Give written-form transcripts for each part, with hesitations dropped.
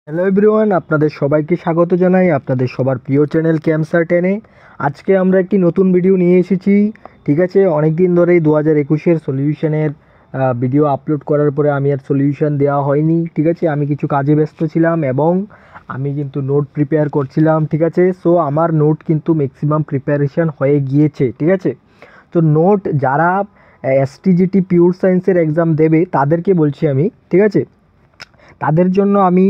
Hello everyone, আপনাদের সবাইকে স্বাগত জানাই আপনাদের সবার প্রিয় চ্যানেল ক্যামসার টেনে। আজকে আমরা একটি নতুন ভিডিও নিয়ে এসেছি। ঠিক আছে, অনেক দিন ধরেই 2021-এর সলিউশনের ভিডিও আপলোড করার পরে আমি আর সলিউশন দেওয়া হয়নি। ঠিক আছে, আমি কিছু কাজে ব্যস্ত ছিলাম এবং আমি কিন্তু নোট প্রিপেয়ার করছিলাম। ঠিক আছে, সো আমার নোট কিন্তু ম্যাক্সিমাম প্রিপারেশন হয়ে গিয়েছে। ঠিক আছে, তো নোট যারা এসটিজিটি পিওর সায়েন্সের এক্সাম দেবে তাদেরকে বলছি আমি। ঠিক আছে, তাদের জন্য আমি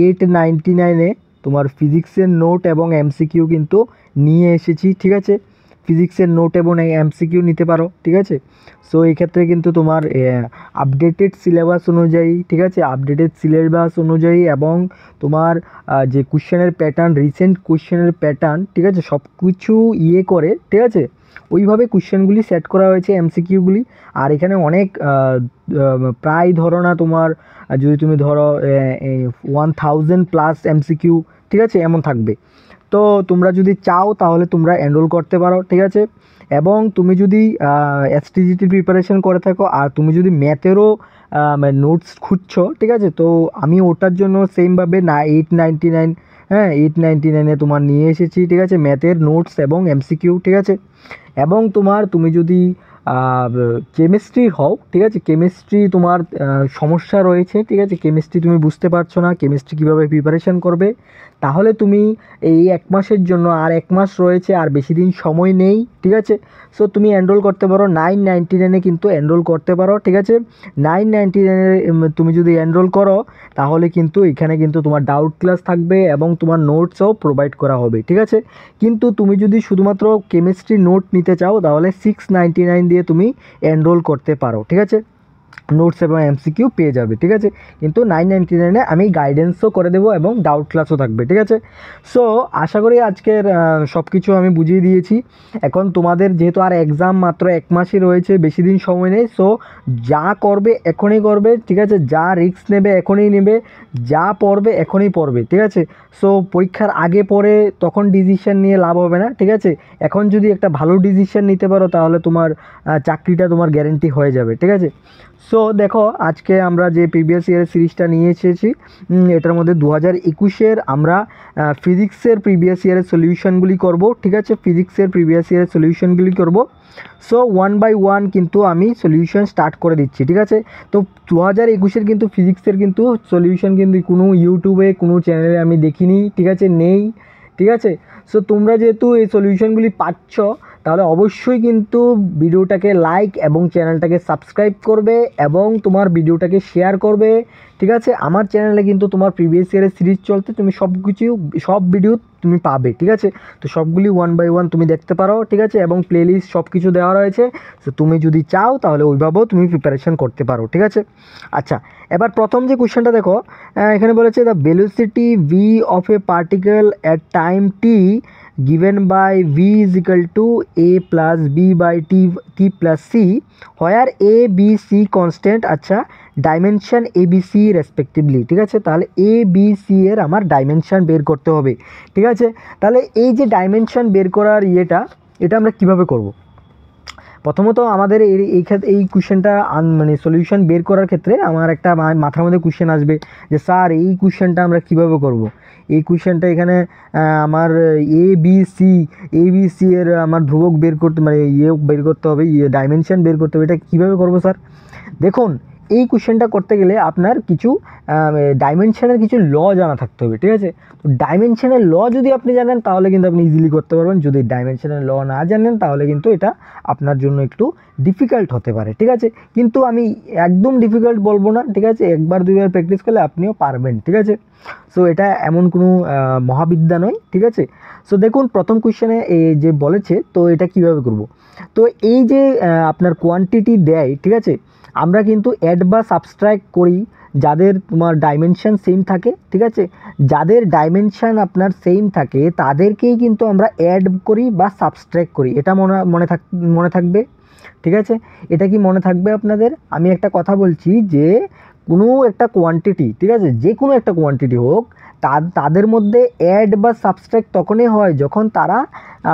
899-এ তোমার ফিজিক্সের নোট এবং এমসিকিউ কিন্তু নিয়ে এসেছি। ঠিক আছে, ফিজিক্সের নোট এবং এমসিকিউ নিতে পারো। ঠিক আছে, সো এই ক্ষেত্রে কিন্তু তোমার আপডেটেড সিলেবাস অনুযায়ী, ঠিক আছে, আপডেটেড সিলেবাস অনুযায়ী এবং তোমার যে কোশ্চেনের প্যাটার্ন, রিসেন্ট কোশ্চেনের প্যাটার্ন, ঠিক আছে, সব কিছু করে, ঠিক আছে, ওইভাবে কোশ্চেনগুলি সেট করা হয়েছে, এমসিকিউগুলি। আর এখানে অনেক প্রায় ধরো না তোমার, যদি তুমি ধরো 1000+ এমসিকিউ, ঠিক আছে, এমন থাকবে। তো তোমরা যদি চাও তাহলে তোমরা এনরোল করতে পারো। ঠিক আছে, এবং তুমি যদি এসটিজিটি প্রিপারেশন করে থাকো আর তুমি যদি ম্যাথেরও নোটস খুঁজছো, ঠিক আছে, তো আমি ওটার জন্য সেমভাবে 899, হ্যাঁ, 899-এ তোমার নিয়ে এসেছি। ঠিক আছে, ম্যাথের নোটস এবং এমসিকিউ। ঠিক আছে, এবং তুমি যদি কেমিস্ট্রি হও, ঠিক আছে, কেমিস্ট্রি তোমার সমস্যা রয়েছে, ঠিক আছে, কেমিস্ট্রি তুমি বুঝতে পারছো না কেমিস্ট্রি কীভাবে প্রিপারেশন করবে, তাহলে তুমি এই 1 মাসের জন্য, আর 1 মাস রয়েছে, আর বেশি দিন সময় নেই। ঠিক আছে, সো তুমি এনরোল করতে পারো 999-এ, কিন্তু এনরোল করতে পারো। ঠিক আছে, 999-এ তুমি যদি এনরোল করো তাহলে কিন্তু এখানে কিন্তু তোমার ডাউট ক্লাস থাকবে এবং তোমার নোটসও প্রোভাইড করা হবে। ঠিক আছে, কিন্তু তুমি যদি শুধুমাত্র কেমিস্ট্রি নোট নিতে চাও তাহলে 699 দিয়ে তুমি এনরোল করতে পারো। ঠিক আছে, নোটস এবং এমসিকিউ পেয়ে যাবে। ঠিক আছে, কিন্তু 999-এ আমি গাইডেন্সও করে দেবো এবং ডাউট ক্লাসও থাকবে। ঠিক আছে, সো আশা করি আজকের সব কিছু আমি বুঝিয়ে দিয়েছি। এখন তোমাদের যেহেতু আর এক্সাম মাত্র 1 মাসই রয়েছে, বেশি দিন সময় নেই, সো যা করবে এখনই করবে। ঠিক আছে, যা রিস্ক নেবে এখনই নেবে, যা পড়বে এখনই পড়বে। ঠিক আছে, সো পরীক্ষার আগে পরে তখন ডিসিশন নিয়ে লাভ হবে না। ঠিক আছে, এখন যদি একটা ভালো ডিসিশন নিতে পারো তাহলে তোমার চাকরিটা তোমার গ্যারেন্টি হয়ে যাবে। ঠিক আছে, সো দেখো আজকে আমরা যে প্রিভিয়াস ইয়ারের সিরিজটা নিয়ে এসেছি, এটার মধ্যে 2021-এর আমরা ফিজিক্সের প্রিভিয়াস ইয়ারের সলিউশনগুলি করব। ঠিক আছে, ফিজিক্সের প্রিভিয়াস ইয়ারের সলিউশনগুলি করব। সো 1 বাই 1 কিন্তু আমি সলিউশন স্টার্ট করে দিচ্ছি। ঠিক আছে, তো 2021-এর কিন্তু ফিজিক্সের কিন্তু সলিউশন কিন্তু কোনো ইউটিউবে কোনো চ্যানেলে আমি দেখিনি। ঠিক আছে, নেই। ঠিক আছে, সো তোমরা যেহেতু এই সলিউশনগুলি পাচ্ছ তাহলে অবশ্যই কিন্তু ভিডিওটাকে লাইক এবং চ্যানেলটাকে সাবস্ক্রাইব করবে এবং তোমার ভিডিওটাকে শেয়ার করবে। ঠিক আছে, আমার চ্যানেলে কিন্তু তোমার প্রিভিয়াস ইয়ারের সিরিজ চলতে তুমি সব ভিডিও তুমি পাবে। ঠিক আছে, তো সবগুলি 1 বাই 1 তুমি দেখতে পারো। ঠিক আছে, এবং প্লেলিস্ট সব কিছু দেওয়া রয়েছে, তো তুমি যদি চাও তাহলে ওইভাবেও তুমি প্রিপারেশন করতে পারো। ঠিক আছে, আচ্ছা, এবার প্রথম যে কোশ্চেনটা দেখো, এখানে বলেছে the velocity V of A particle at time T given by v is equal to a plus b by t plus c where a b c constant, আচ্ছা, dimension A B C respectively. ঠিক আছে, তাহলে A B C এর আমার dimension বের করতে হবে। ঠিক আছে, তাহলে এই যে ডাইমেনশন বের করার এটা আমরা কিভাবে করব? প্রথমত আমাদের এই ক্ষেত্রে এই কোশ্চেনটা মানে সলিউশন বের করার ক্ষেত্রে আমার একটা মাথার মধ্যে কোশ্চেন আসবে যে স্যার এই কোশ্চেনটা আমরা কিভাবে করব। এই কোশ্চেনটা এখানে আমার এ বি সি এর আমার ধ্রুবক বের করতে, মানে বের করতে হবে, ডাইমেনশন বের করতে হবে, এটা কীভাবে করব স্যার? দেখুন, এই কোশ্চেনটা করতে গেলে আপনার কিছু ডাইমেনশনের কিছু ল জানা থাকতে হবে। ঠিক আছে, তো ডাইমেনশনের ল যদি আপনি জানেন তাহলে কিন্তু আপনি ইজিলি করতে পারবেন। যদি ডাইমেনশনের ল না জানেন তাহলে কিন্তু এটা আপনার জন্য একটু ডিফিকাল্ট হতে পারে। ঠিক আছে, কিন্তু আমি একদম ডিফিকাল্ট বলবো না। ঠিক আছে, একবার দুইবার প্র্যাকটিস করলে আপনিও পারবেন। ঠিক আছে, সো এটা এমন কোনো মহাবিদ্যা নয়। ঠিক আছে, সো দেখুন প্রথম কোশ্চেনে এই যে বলেছে, তো এটা কিভাবে করব? তো এই যে আপনার কোয়ান্টিটি দেয়, ঠিক আছে, আমরা কিন্তু অ্যাড বা সাবস্ট্রাক্ট করি যাদের তোমার ডাইমেনশন সেম থাকে। ঠিক আছে, যাদের ডাইমেনশন আপনার সেম থাকে তাদেরকেই কিন্তু আমরা অ্যাড করি বা সাবস্ট্রাক্ট করি। এটা মনে থাকবে। ঠিক আছে, এটা কি মনে থাকবে আপনাদের? আমি একটা কথা বলছি যে কোনো একটা কোয়ান্টিটি, ঠিক আছে, যে কোনো একটা কোয়ান্টিটি হোক, তাদের মধ্যে অ্যাড বা সাবস্ট্রাক্ট তখনই হয় যখন তারা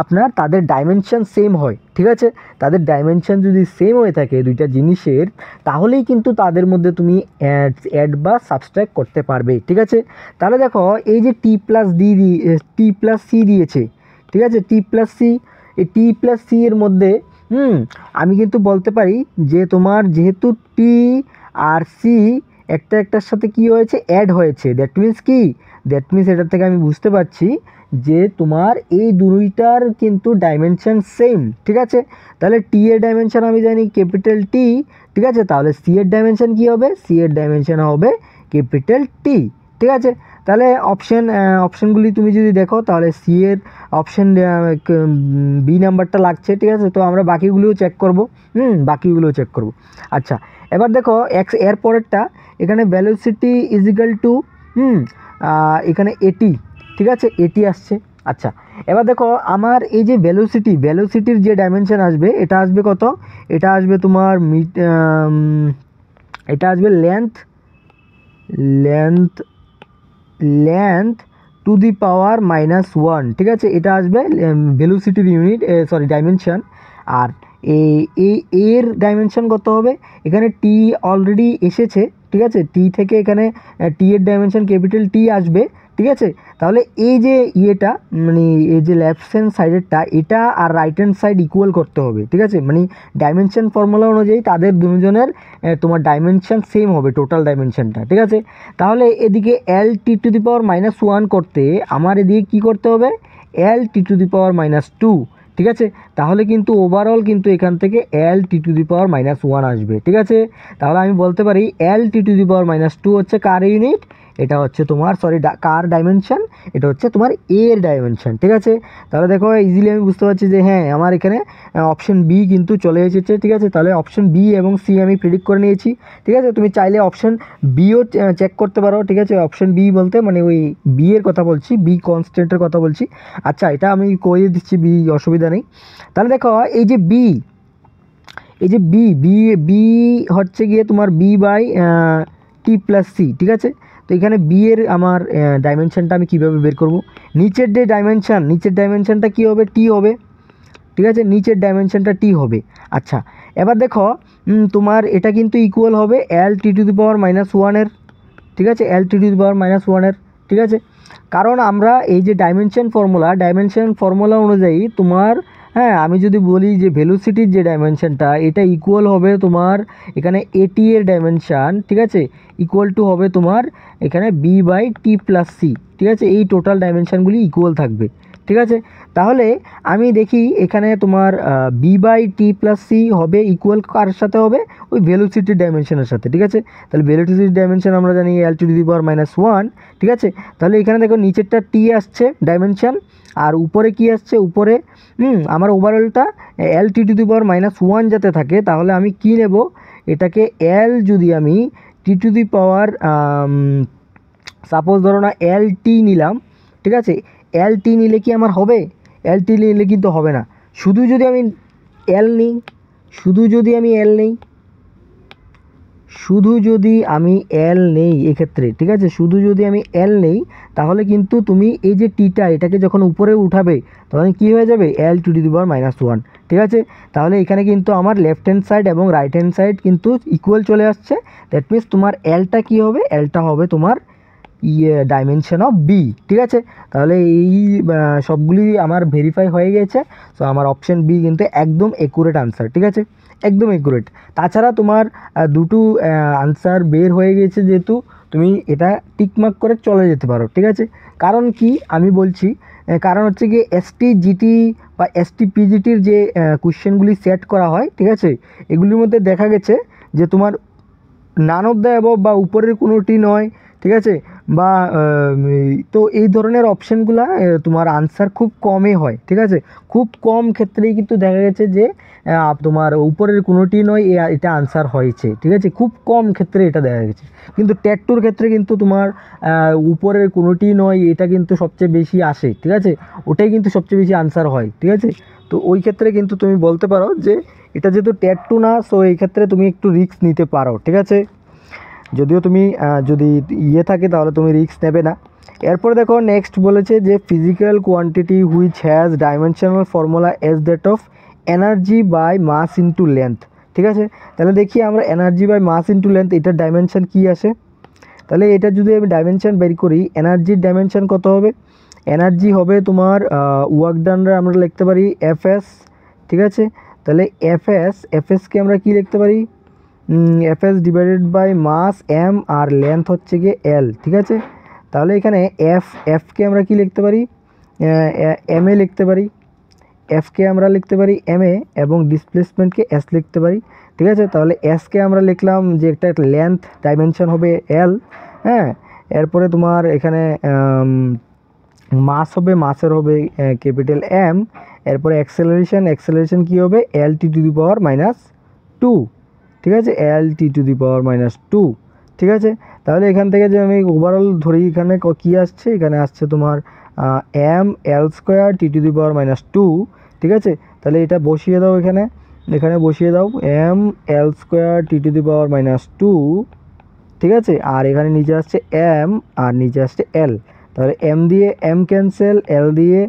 আপনার তাদের ডাইমেনশন সেম হয়, ঠিক আছে। তাদের ডাইমেনশন যদি সেম হয়ে থাকে দুইটা জিনিসের, তাহলেই কিন্তু তাদের মধ্যে তুমি অ্যাড বা সাবস্ট্রাক্ট করতে পারবে, ঠিক আছে। তাহলে দেখো এই যে টি প্লাস সি দিয়েছে, ঠিক আছে, টি প্লাস সি, এই টি প্লাস সি এর মধ্যে আমি কিন্তু বলতে পারি যে তোমার যেহেতু টি আর সি একটার সাথে কি হয়েছে, অ্যাড হয়েছে, দ্যাট মিন্স কি, দ্যাট মিন্স এটার থেকে আমি বুঝতে পারছি যে তোমার এই দুইটার কিন্তু ডাইমেনশন সেম, ঠিক আছে। তাহলে টি এর ডাইমেনশন আমি জানি ক্যাপিটাল টি, ঠিক আছে, তাহলে সি এর ডাইমেনশন কী হবে, সি এর ডাইমেনশন হবে ক্যাপিটাল টি, ঠিক আছে। তাহলে অপশানগুলি তুমি যদি দেখো তাহলে সি এর অপশান বি নাম্বারটা লাগছে, ঠিক আছে। তো আমরা বাকিগুলোও চেক করব, বাকিগুলোও চেক করব। আচ্ছা, এবার দেখো এর পরেরটা, এখানে ভ্যালোসিটি ইজিক্যাল টু এখানে এটি, ঠিক আছে, এটি আসছে। আচ্ছা, এবার দেখো আমার এই যে ভ্যালোসিটির যে ডাইমেনশন আসবে, এটা আসবে কত, এটা আসবে তোমার এটা আসবে লেন্থ টু দি পাওয়ার -1, ঠিক আছে, এটা আসবে ভেলোসিটির ইউনিট, সরি ডাইমেনশন। আর এর ডাইমেনশন কত হবে, এখানে টি অলরেডি এসেছে, ঠিক আছে, টি থেকে এখানে টি এর ডাইমেনশন ক্যাপিটাল টি আসবে, ঠিক আছে। তাহলে এই যে ইয়েটা মানে এই যে লেফট হ্যান্ড সাইডেরটা, এটা আর রাইট হ্যান্ড সাইড ইকুয়াল করতে হবে, ঠিক আছে, মানে ডাইমেনশন ফর্মুলা অনুযায়ী তাদের দুজনের তোমার ডাইমেনশন সেম হবে, টোটাল ডাইমেনশনটা, ঠিক আছে। তাহলে এদিকে এল টি টু দি পাওয়ার -1 করতে আমার এদিকে কী করতে হবে, L T to the power -2, ঠিক আছে। তাহলে কিন্তু ওভারঅল কিন্তু এখান থেকে এল টি টু দি পাওয়ার -1 আসবে, ঠিক আছে। তাহলে আমি বলতে পারি এল টি টু দি পাওয়ার -2 হচ্ছে কার ইউনিট, এটা হচ্ছে তোমার কার ডাইমেনশন, এটা হচ্ছে তোমার এর ডাইমেনশন, ঠিক আছে। তাহলে দেখো ইজিলি আমি বুঝতে পারছি যে হ্যাঁ আমার এখানে অপশন বি কিন্তু চলে এসেছে, ঠিক আছে। তাহলে অপশন বি এবং সি আমি প্রেডিক্ট করে নিয়েছি, ঠিক আছে। তুমি চাইলে অপশন বিও চেক করতে পারো, ঠিক আছে। অপশন বি বলতে মানে ওই বি এর কথা বলছি, বি কনস্ট্যান্টের কথা বলছি। আচ্ছা, এটা আমি করিয়ে দিচ্ছি, বি অসুবিধা নেই। তাহলে দেখো এই যে বি, এই যে বি বি বি হচ্ছে গিয়ে তোমার B by T plus C, ঠিক আছে। তো এখানে বি এর আমার ডাইমেনশনটা আমি কীভাবে বের করব, নিচের যে ডাইমেনশনটা কী হবে, টি হবে, ঠিক আছে, নিচের ডাইমেনশনটা টি হবে। আচ্ছা, এবার দেখো তোমার এটা কিন্তু ইকুয়াল হবে L T to the power -1 ঠিক আছে, L T to the power -1, ঠিক আছে। কারণ আমরা এই যে ডাইমেনশন ফর্মুলা অনুযায়ী তোমার, হ্যাঁ, আমি যদি বলি যে ভেলোসিটির যে ডাইমেনশনটা এটা ইকুয়াল হবে তোমার এখানে এটি এর ডাইমেনশান, ঠিক আছে, ইকুয়াল টু হবে তোমার এখানে B by T plus C, ঠিক আছে। এই টোটাল ডাইমেনশানগুলি ইকুয়াল থাকবে, ঠিক আছে। তাহলে আমি দেখি এখানে তোমার B by T plus C হবে ইকুয়াল কার সাথে হবে, ওই ভেলোসিটির ডাইমেনশনের সাথে, ঠিক আছে। তাহলে ভেলোসিটির ডাইমেনশন আমরা জানি এল টু দি পাওয়ার -1, ঠিক আছে। তাহলে এখানে দেখো নিচেরটা টি আসছে ডাইমেনশন, আর উপরে কি আসছে, উপরে আমার ওভারঅলটা এল টি টু দি পাওয়ার -1 যাতে থাকে, তাহলে আমি কি নেব, এটাকে এল যদি আমি টি টু দি পাওয়ার সাপোজ ধরো না এল টি নিলাম, ঠিক আছে। এল টি নিলে কি আমার হবে, এল টি নিলে কিন্তু হবে না। শুধু যদি আমি এল নিই, এক্ষেত্রে, ঠিক আছে, শুধু যদি আমি এল নেই, তাহলে কিন্তু তুমি এই যে টিটা এটাকে যখন উপরে উঠাবে তখন কি হয়ে যাবে, এল টু দি পাওয়ার -1, ঠিক আছে। তাহলে এখানে কিন্তু আমার লেফট হ্যান্ড সাইড এবং রাইট হ্যান্ড সাইড কিন্তু ইকুয়াল চলে আসছে, দ্যাট মিনস তোমার এলটা কী হবে, এলটা হবে তোমার ডাইমেনশন অফ বি, ঠিক আছে। তাহলে এই সবগুলি আমার ভেরিফাই হয়ে গেছে। সো আমার অপশন বি কিন্তু একদম একুরেট আনসার, ঠিক আছে, একদম একুরেট। তাছাড়া তোমার দুটো আনসার বের হয়ে গেছে, যেহেতু তুমি এটা টিকমার্ক করে চলে যেতে পারো, ঠিক আছে। কারণ কি আমি বলছি, কারণ হচ্ছে কি এসটি জিটি বা এসটি পিজিটির যে কোশ্চেনগুলি সেট করা হয়, ঠিক আছে, এগুলির মধ্যে দেখা গেছে যে তোমার নান অফ দ্য অ্যাবভ বা উপরের কোনোটি নয়, ঠিক আছে, বা তো এই ধরনের অপশানগুলো তোমার আনসার খুব কমই হয়, ঠিক আছে। খুব কম ক্ষেত্রেই কিন্তু দেখা গেছে যে তোমার উপরের কোনোটি নয় এটা আনসার হয়েছে, ঠিক আছে, খুব কম ক্ষেত্রে এটা দেখা গেছে। কিন্তু ট্যাটুর ক্ষেত্রে কিন্তু তোমার উপরের কোনোটি নয় এটা কিন্তু সবচেয়ে বেশি আসে, ঠিক আছে, ওটাই কিন্তু সবচেয়ে বেশি আনসার হয়, ঠিক আছে। তো ওই ক্ষেত্রে কিন্তু তুমি বলতে পারো যে এটা যেহেতু ট্যাটু না, সো এই ক্ষেত্রে তুমি একটু রিস্ক নিতে পারো, ঠিক আছে। যদিও তুমি যদি ইয়ে থাকে তাহলে তুমি রিস্ক নেবে না। এরপর দেখো নেক্সট বলেছে যে physical quantity which has dimensional formula as that of energy by mass into length. ঠিক আছে, তাহলে দেখি আমরা energy by mass into length এটার ডাইমেনশন কী আসে। তাহলে এটা যদি আমি ডাইমেনশন বের করি, এনার্জির ডাইমেনশন কত হবে? এনার্জি হবে তোমার ওয়ার্ক ডানরা আমরা লিখতে পারি এফএস। ঠিক আছে, তাহলে এফএসকে আমরা কি লিখতে পারি? FS divided by mass M, আর লেন্থ হচ্ছে গিয়ে এল। ঠিক আছে, তাহলে এখানে এফকে আমরা কি লিখতে পারি? এম এ লিখতে পারি। এফকে আমরা লিখতে পারি এম এ, এবং ডিসপ্লেসমেন্টকে এস লিখতে পারি। ঠিক আছে, তাহলে এসকে আমরা লিখলাম যে একটা লেন্থ ডাইমেনশন হবে এল। হ্যাঁ, এরপরে তোমার এখানে মাস হবে, মাসের হবে ক্যাপিটাল এম। এরপরে অ্যাক্সেলারেশন কী হবে? L T to the power minus two. ঠিক আছে, L T to the power minus two. ঠিক আছে, তাহলে এখান থেকে যে আমি ওভারঅল ধরি এখানে কী আসছে? এখানে আসছে তোমার M L square T to the power minus two. ঠিক আছে, তাহলে এটা বসিয়ে দাও এখানে বসিয়ে দাও M L square T to the power minus two. ঠিক আছে, আর এখানে নিচে আসছে এম আর নিচে আসছে এল। তাহলে এম দিয়ে এম ক্যান্সেল, এল দিয়ে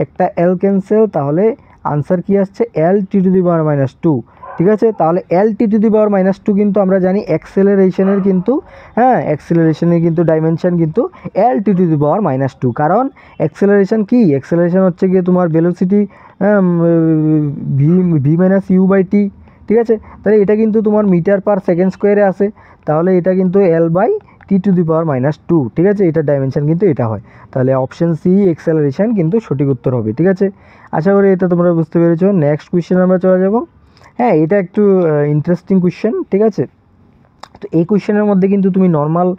একটা এল ক্যান্সেল, তাহলে আনসার কি আসছে? L T to the power minus two. ঠিক আছে, তাহলে L T to the power minus two কিন্তু আমরা জানি অ্যাক্সেলারেশনের কিন্তু, হ্যাঁ, অ্যাক্সেলারেশনের কিন্তু ডাইমেনশন কিন্তু L T to the power minus two. কারণ অ্যাক্সেলারেশন কি? অ্যাক্সেলারেশন হচ্ছে গিয়ে তোমার velocity V minus U by T. ঠিক আছে, তাহলে এটা কিন্তু তোমার মিটার পার সেকেন্ড স্কোয়ারে আসে, তাহলে এটা কিন্তু L by T to the power minus two. ঠিক আছে, এটার ডাইমেনশন কিন্তু এটা হয়। তাহলে অপশন সি অ্যাক্সেলারেশন কিন্তু সঠিক উত্তর হবে। ঠিক আছে, আশা করি এটা তোমরা বুঝতে পেরেছো। নেক্সট কোয়েশ্চেন আমরা চলে যাব। হ্যাঁ, এটা একটু ইন্টারেস্টিং কোয়েশ্চেন। ঠিক আছে, তো এই কোয়েশ্চেনের মধ্যে কিন্তু তুমি নর্মাল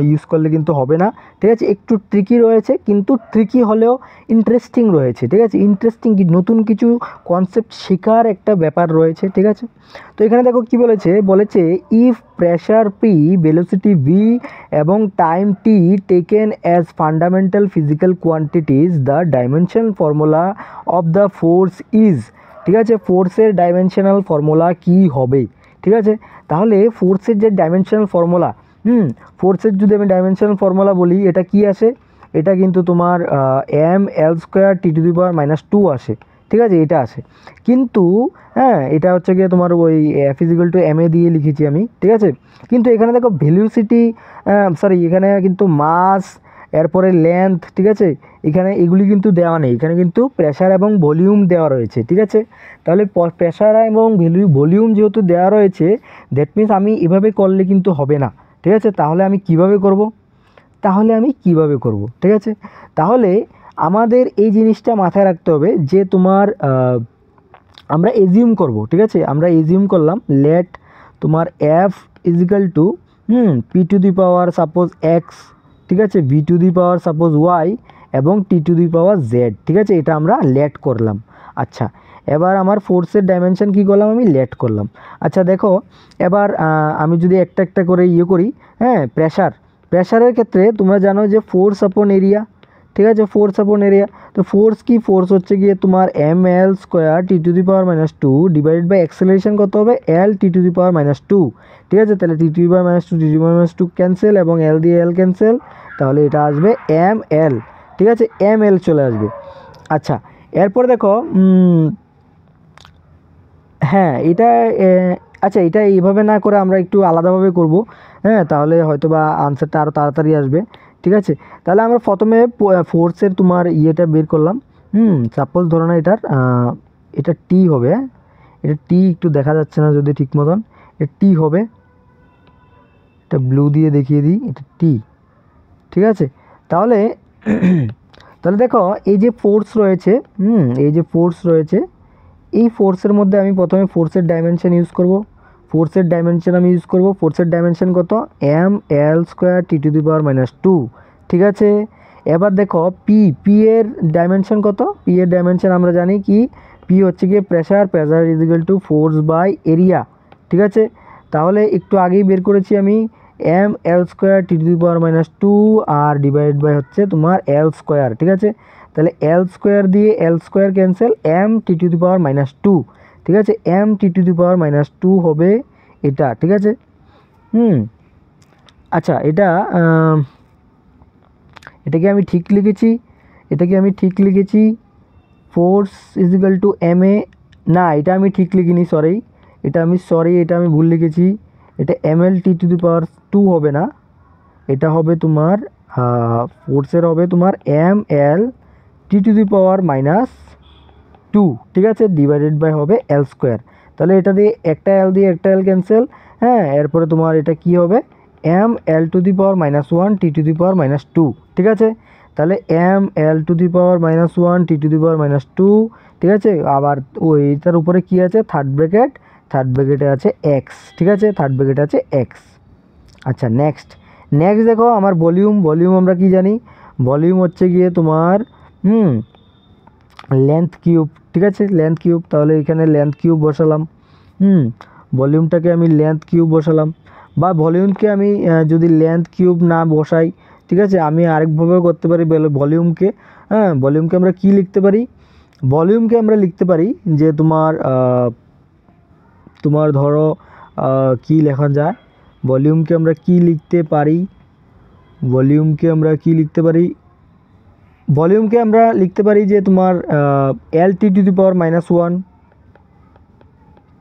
ইউজ করলে কিন্তু হবে না। ঠিক আছে, একটু ট্রিকি রয়েছে, কিন্তু ট্রিকি হলেও ইন্টারেস্টিং রয়েছে। ঠিক আছে, ইন্টারেস্টিং নতুন কিছু কনসেপ্ট শেখার একটা ব্যাপার রয়েছে। ঠিক আছে, তো এখানে দেখো কি বলেছে if pressure P, velocity V এবং time T taken as fundamental physical quantities, the dimension formula of the force is. ঠিক আছে, ফোর্সের ডাইমেনশনাল ফর্মুলা কি হবে? ঠিক আছে, তাহলে ফোর্সের যে ডাইমেনশনাল ফর্মুলা, ফোর্সের যদি আমি ডাইমেনশনাল ফর্মুলা বলি, এটা কি আসে? এটা কিন্তু তোমার M L square T to the power minus two আসে। ঠিক আছে, এটা আসে, কিন্তু হ্যাঁ, এটা হচ্ছে গিয়ে তোমার ওই ফিজিক্যাল টু এম এ দিয়ে লিখেছি আমি। ঠিক আছে, কিন্তু এখানে দেখো ভেলোসিটি, সরি, এখানে কিন্তু মাস, এরপরে লেন্থ, ঠিক আছে, এখানে এগুলি কিন্তু দেওয়া নেই। এখানে কিন্তু প্রেশার এবং ভলিউম দেওয়া রয়েছে। ঠিক আছে, তাহলে প্রেশার এবং ভলিউম যেহেতু দেওয়া রয়েছে, দ্যাট মিনস আমি এভাবে করলে কিন্তু হবে না। ঠিক আছে, তাহলে আমি কিভাবে করব? ঠিক আছে, তাহলে আমাদের এই জিনিসটা মাথায় রাখতে হবে যে তোমার আমরা এজিউম করব। ঠিক আছে, আমরা এজিউম করলাম লেট তোমার F is equal to P to the power suppose X, ঠিক আছে, V to the power suppose Y এবং T to the power Z. ঠিক আছে, এটা আমরা লেট করলাম। আচ্ছা, এবার আমার ফোর্সের ডাইমেনশন কী করলাম? আমি লেট করলাম। আচ্ছা দেখো, এবার আমি যদি একটা একটা করে করি, হ্যাঁ, প্রেশারের ক্ষেত্রে তোমরা জানো যে ফোর্স আপন এরিয়া। ঠিক আছে, ফোর্স আপন এরিয়া, তো ফোর্স কি? ফোর্স হচ্ছে গিয়ে তোমার M L square T to the power minus two divided by acceleration কত হবে? L T to the power minus two. ঠিক আছে, তাহলে T to the power minus two, T to the power minus two cancel, এবং L দিয়ে এল cancel, তাহলে এটা আসবে এম এল। ঠিক আছে, এম এল চলে আসবে। আচ্ছা, এরপর দেখো, হ্যাঁ, এটা আচ্ছা, এটা এইভাবে না করে আমরা একটু আলাদাভাবে করব। হ্যাঁ, তাহলে হয়তো বা আনসারটা আরও তাড়াতাড়ি আসবে। ঠিক আছে, তাহলে আমরা প্রথমে ফোর্সের তোমার ইয়েটা বের করলাম। সাপোজ ধরো না এটা টি হবে। হ্যাঁ, এটা টি একটু দেখা যাচ্ছে না যদি ঠিক মতন, এটা টি হবে। এটা ব্লু দিয়ে দেখিয়ে দিই, এটা টি। ঠিক আছে, তাহলে তাহলে দেখো এই যে ফোর্স রয়েছে, এই ফোর্সের মধ্যে আমি প্রথমে ফোর্সের ডাইমেনশন ইউজ করব। ফোর্সের ডাইমেনশন কত? M L square T to the power minus two. ঠিক আছে, এবার দেখো পি এর ডাইমেনশন কত? পি এর ডাইমেনশন আমরা জানি কি? পি হচ্ছে গিয়ে pressure is equal to force by area. ঠিক আছে, তাহলে একটু আগেই বের করেছি আমি M L square T to the power minus two আর ডিভাইড বাই হচ্ছে তোমার এল স্কোয়ার। ঠিক আছে, তাহলে এল স্কোয়ার দিয়ে L square cancel, M T to the power minus two. ঠিক আছে, M T to the power minus two হবে এটা। ঠিক আছে, হুম, আচ্ছা এটাকে আমি ঠিক লিখেছি, force is equal two M A, না এটা আমি ঠিক লিখিনি, এটা আমি ভুল লিখেছি। এটা M L T to the power 2 হবে না, এটা হবে তোমার ফোর্সের হবে তোমার M L T to the power -2, ঠিক আছে, ডিভাইডেড বাই হবে এল স্কোয়ার। তাহলে এটা দিয়ে একটা এল ক্যান্সেল। হ্যাঁ, এরপরে তোমার এটা কি হবে, M L to the power -1 T to the power -2, ঠিক আছে। তাহলে M L to the power -1 T to the power -2, ঠিক আছে। আবার ওইটার উপরে কি আছে, থার্ড ব্র্যাকেটে আছে এক্স, ঠিক আছে, থার্ড ব্র্যাকেটে আছে এক্স। আচ্ছা নেক্সট দেখো আমার ভলিউম আমরা কি জানি, ভলিউম হচ্ছে গিয়ে তোমার লেন্থ কিউব, ঠিক আছে, লেন্থ কিউব। তাহলে এখানে লেন্থ কিউব বসালাম, ভলিউমটাকে আমি লেন্থ কিউব বসালাম। বা ভলিউমকে আমি যদি লেন্থ কিউব না বসাই, ঠিক আছে, আমি আরেকভাবেও করতে পারি ভলিউমকে। হ্যাঁ, ভলিউমকে আমরা কি লিখতে পারি, ভলিউমকে আমরা লিখতে পারি যে তোমার ধরো কি লেখা যায়, ভলিউমকে আমরা কি লিখতে পারি, যে তোমার এল টি টু দি পাওয়ার -1,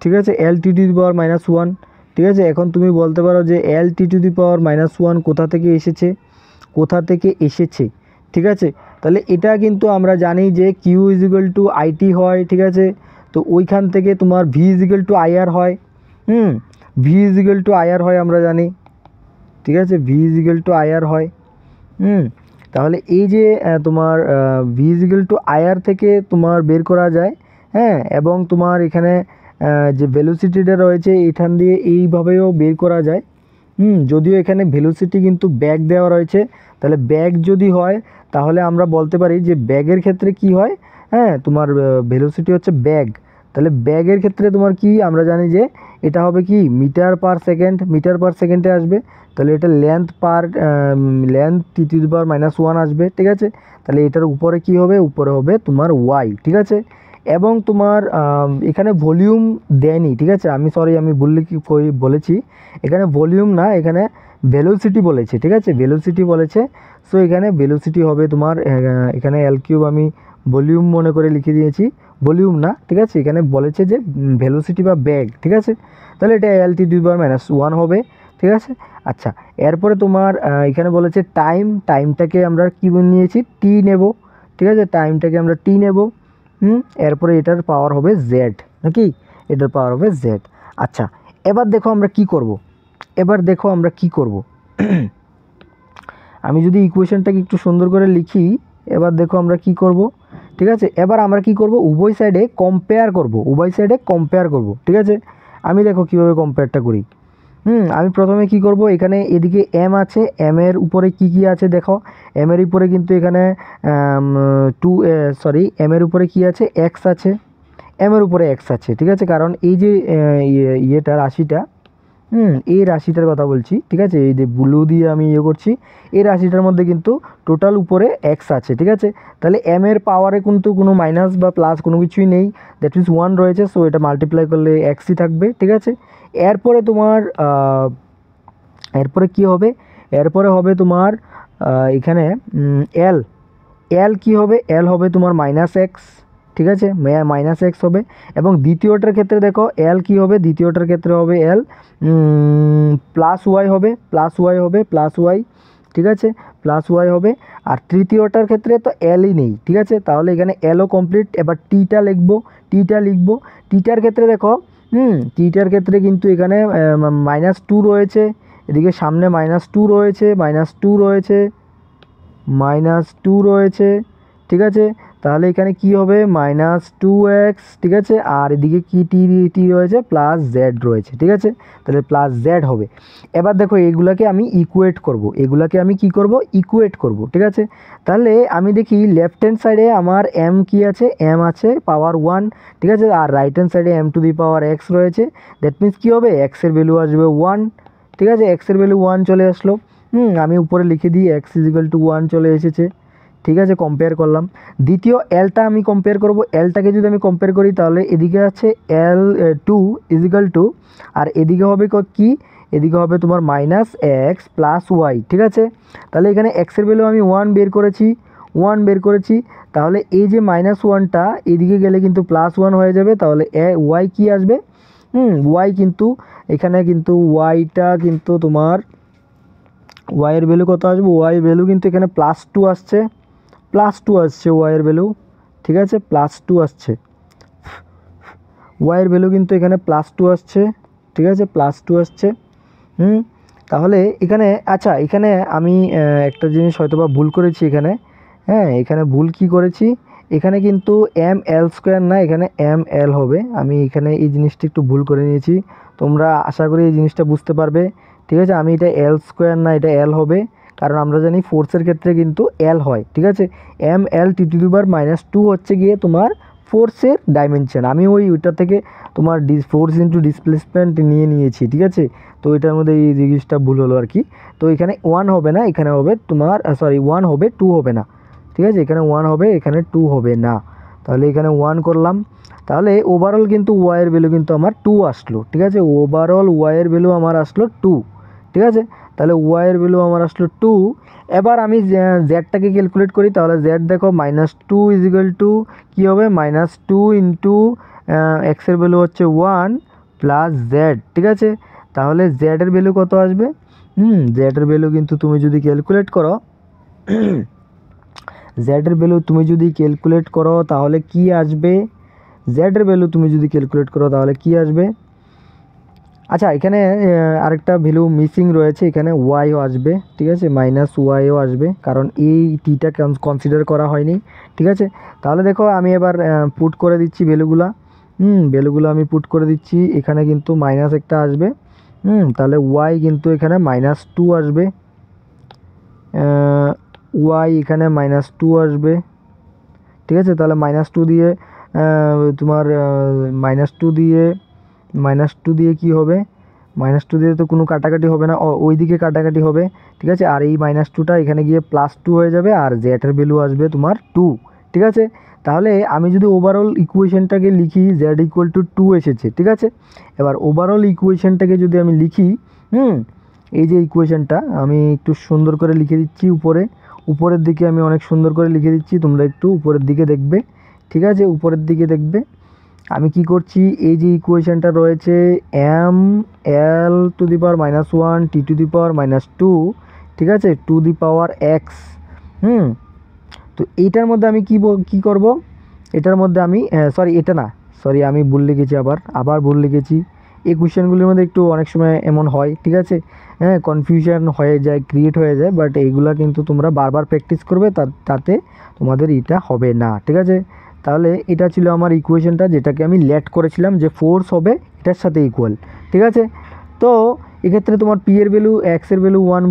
ঠিক আছে, L T to the power -1, ঠিক আছে। এখন তুমি বলতে পারো যে এল টি টু দি পাওয়ার -1 কোথা থেকে এসেছে, ঠিক আছে। তাহলে এটা কিন্তু আমরা জানি যে কিউ ইজিক্যাল টু আইটি হয়, ঠিক আছে। তো ওইখান থেকে তোমার ভি ইজিক্যাল টু আইআর হয়, ভি ইজিক্যাল টু আইআর হয় আমরা জানি, ঠিক আছে, ভি ইজিক্যাল টু আইআর হয়। তাহলে এই যে তোমার ভি ইজিক্যাল টু আইআর থেকে তোমার বের করা যায়। হ্যাঁ, এবং তোমার এখানে যে ভেলোসিটিটা রয়েছে এখান দিয়ে এইভাবেও বের করা যায়। যদিও এখানে ভেলোসিটি কিন্তু ব্যাগ দেওয়া রয়েছে, তাহলে ব্যাগ যদি হয় তাহলে আমরা বলতে পারি যে ব্যাগের ক্ষেত্রে কি হয়, হ্যাঁ, তোমার ভেলোসিটি হচ্ছে ব্যাগ। তাহলে ব্যাগের ক্ষেত্রে তোমার কি আমরা জানি যে এটা হবে কি মিটার পার সেকেন্ডে আসবে। তাহলে এটা length T to the power -1 আসবে, ঠিক আছে। তাহলে এটার উপরে কি হবে, উপরে হবে তোমার ওয়াই, ঠিক আছে। এবং তোমার এখানে ভলিউম দেয়নি, ঠিক আছে, আমি ভুল বলেছি, এখানে ভলিউম না, এখানে ভেলোসিটি বলেছে, ঠিক আছে, ভেলোসিটি বলেছে। সো এখানে ভেলোসিটি হবে তোমার এখানে এল কিউব আমি ভলিউম মনে করে লিখে দিয়েছি, ভলিউম না, ঠিক আছে। এখানে বলেছে যে ভেলোসিটি বা ব্যাগ, ঠিক আছে। তাহলে এটা এল টি টু দি পাওয়ার -1 হবে, ঠিক আছে। আচ্ছা, এরপরে তোমার এখানে বলেছে টাইমটাকে আমরা কি নিয়েছি, টি নেব, ঠিক আছে, টাইমটাকে আমরা টি নেব। এরপরে এটার পাওয়ার হবে জেড, নাকি, এটার পাওয়ার হবে জেড। আচ্ছা, এবার দেখো আমরা কি করব, আমি যদি ইকুয়েশনটাকে একটু সুন্দর করে লিখি, এবার দেখো আমরা কি করব, ঠিক আছে। এবার আমরা কি করব, উভয় সাইডে কম্পেয়ার করব, ঠিক আছে। আমি দেখো কিভাবে কম্পেয়ারটা করি। আমি প্রথমে কি করব, এখানে এদিকে এম আছে, এম এর উপরে কি আছে দেখো, এম এর উপরে কিন্তু এখানে এম এর উপরে কি আছে, এক্স আছে, ঠিক আছে। কারণ এই যে ইয়েটা রাশিটা, এই রাশিটার কথা বলছি, ঠিক আছে, এই যে ব্লু দিয়ে আমি করছি, এই রাশিটার মধ্যে কিন্তু টোটাল উপরে এক্স আছে, ঠিক আছে। তাহলে এম এর পাওয়ারে কিন্তু কোনো মাইনাস বা প্লাস কোনো কিছুই নেই, দ্যাট মিনস 1 রয়েছে। সো এটা মাল্টিপ্লাই করলে এক্সই থাকবে, ঠিক আছে। এরপরে তোমার এরপরে কি হবে, এরপরে হবে তোমার এখানে এল কি হবে, এল হবে তোমার -x, ঠিক আছে, -x হবে। এবং দ্বিতীয়টার ক্ষেত্রে দেখো এল কি হবে, দ্বিতীয়টার ক্ষেত্রে হবে এল +y হবে, ঠিক আছে, +y হবে। আর তৃতীয়টার ক্ষেত্রে তো এলই নেই, ঠিক আছে। তাহলে এখানে এলও কমপ্লিট। এবার টিটা লিখবো, টিটার ক্ষেত্রে দেখো, টিটার ক্ষেত্রে কিন্তু এখানে -2 রয়েছে, এদিকে সামনে -2 রয়েছে, ঠিক আছে। তাহলে এখানে কি হবে, -2x, ঠিক আছে। আর এদিকে কি টি রয়েছে, +z রয়েছে, ঠিক আছে। তাহলে +z হবে। এবার দেখো এগুলাকে আমি ইকুয়েট করব, ঠিক আছে। তাহলে আমি দেখি লেফট হ্যান্ড সাইডে আমার এম কি আছে, এম আছে পাওয়ার 1, ঠিক আছে। আর রাইট হ্যান্ড সাইডে M to the power X রয়েছে, দ্যাট মিনস কী হবে, এক্সের ভ্যালু আসবে 1, ঠিক আছে, এক্সের ভ্যালু 1 চলে আসলো। আমি উপরে লিখে দিই এক্স ইজিক্যাল টু 1 চলে এসেছে, ঠিক আছে। কম্পেয়ার করলাম, দ্বিতীয় এলটা আমি কম্পেয়ার করব, এলটাকে যদি আমি কম্পেয়ার করি তাহলে এদিকে আছে L2 ইজিক্যাল টু, আর এদিকে হবে কি, এদিকে হবে তোমার মাইনাস এক্স প্লাস ওয়াই, ঠিক আছে। তাহলে এখানে এক্সের ভ্যালু আমি 1 বের করেছি, তাহলে এই যে মাইনাস 1টা এদিকে গেলে কিন্তু প্লাস 1 হয়ে যাবে, তাহলে ওয়াই কি আসবে, ওয়াই কিন্তু এখানে কিন্তু ওয়াইটা কিন্তু তোমার ওয়াইয়ের ভ্যালু কত আসবে, ওয়াইয়ের ভ্যালু কিন্তু এখানে +2 আসছে, ওয়াইয়ের ভ্যালু, ঠিক আছে, +2 আসছে, ওয়াইয়ের ভ্যালু কিন্তু এখানে +2 আসছে, ঠিক আছে, +2 আসছে। তাহলে এখানে আচ্ছা, এখানে আমি একটা জিনিস হয়তোবা ভুল করেছি এখানে, হ্যাঁ, এখানে ভুল কি করেছি, এখানে কিন্তু ml² না, এখানে ml হবে, আমি এখানে এই জিনিসটা একটু ভুল করে নিয়েছি, তোমরা আশা করি এই জিনিসটা বুঝতে পারবে, ঠিক আছে। আমি এটা l² না, এটা l হবে, কারণ আমরা জানি ফোর্সের ক্ষেত্রে কিন্তু l হয়, ঠিক আছে। ml⁻²² হচ্ছে গিয়ে তোমার ফোর্সের ডাইমেনশন, আমি ওইটা থেকে তোমার ফোর্স ইন্টু ডিসপ্লেসমেন্ট নিয়েছি, ঠিক আছে। তো এটার মধ্যে এই জিনিসটা ভুল হলো আর কি। তো এখানে 1 হবে না, এখানে হবে তোমার 1 হবে, 2 হবে না, ঠিক আছে, এখানে 1 হবে, এখানে 2 হবে না, তাহলে এখানে 1 করলাম, তাহলে ওভারঅল কিন্তু ওয়াইয়ের ভ্যালু কিন্তু আমার 2 আসলো, ঠিক আছে, ওভারঅল ওয়াইয়ের ভ্যালু আমার আসলো 2, ঠিক আছে। তাহলে ওয়াইয়ের ভ্যালু আমার আসলো 2। এবার আমি জেডটাকে ক্যালকুলেট করি, তাহলে জেড দেখো -2 = কী হবে, -2 ইন্টু এক্সের ভ্যালু হচ্ছে 1 প্লাস জেড, ঠিক আছে। তাহলে জেডের ভ্যালু কত আসবে, জেডের ভ্যালু কিন্তু তুমি যদি ক্যালকুলেট করো জেডের ভ্যালু তুমি যদি ক্যালকুলেট করো তাহলে কি আসবে, জেডের ভ্যালু তুমি যদি ক্যালকুলেট করো তাহলে কি আসবে, আচ্ছা এখানে আরেকটা ভ্যালু মিসিং রয়েছে, এখানে ওয়াইও আসবে, ঠিক আছে, -ওয়াইও আসবে, কারণ এই টিটা কনসিডার করা হয়নি, ঠিক আছে। তাহলে দেখো আমি এবার পুট করে দিচ্ছি ভ্যালুগুলো আমি পুট করে দিচ্ছি, এখানে কিন্তু মাইনাস একটা আসবে, তাহলে ওয়াই কিন্তু এখানে -2 আসবে, ওয়াই এখানে -2 আসবে, ঠিক আছে। তাহলে -2 দিয়ে তোমার -2 দিয়ে কি হবে, -2 দিয়ে তো কোনো কাটাকাটি হবে না, ওই দিকে কাটাকাটি হবে, ঠিক আছে। আর এই -2টা এখানে গিয়ে +2 হয়ে যাবে, আর জেডের ভ্যালু আসবে তোমার 2, ঠিক আছে। তাহলে আমি যদি ওভারঅল ইকুয়েশনটাকে লিখি, জেড = 2 এসেছে, ঠিক আছে। এবার ওভারঅল ইকুয়েশনটাকে যদি আমি লিখি, এই যে ইকুয়েশনটা আমি একটু সুন্দর করে লিখে দিচ্ছি, উপরের দিকে আমি অনেক সুন্দর করে লিখে দিচ্ছি, তোমরা একটু উপরের দিকে দেখবে, ঠিক আছে, উপরের দিকে দেখবে আমি কি করছি, এই যে ইকুয়েশনটা রয়েছে ml⁻⁻1 t⁻², ঠিক আছে, টু দি পাওয়ার এক্স, তো এইটার মধ্যে আমি কি করব, এটার মধ্যে আমি আমি ভুল লিখেছি, আবার ভুল লিখেছি, এই কোয়েশ্চেনগুলির মধ্যে একটু অনেক সময় এমন হয়, ঠিক আছে, হ্যাঁ, কনফিউশন হয়ে যায়, ক্রিয়েট হয়ে যায়, বাট এইগুলা কিন্তু তোমরা বারবার প্র্যাকটিস করবে, তাতে তোমাদের এটা হবে না, ঠিক আছে। তাহলে এটা ছিল আমার ইকুয়েশনটা, যেটাকে আমি লেট করেছিলাম যে ফোর্স হবে এটার সাথে ইকুয়াল, ঠিক আছে। তো এক্ষেত্রে তোমার পি এর ভ্যালু, এক্সের ভ্যালু 1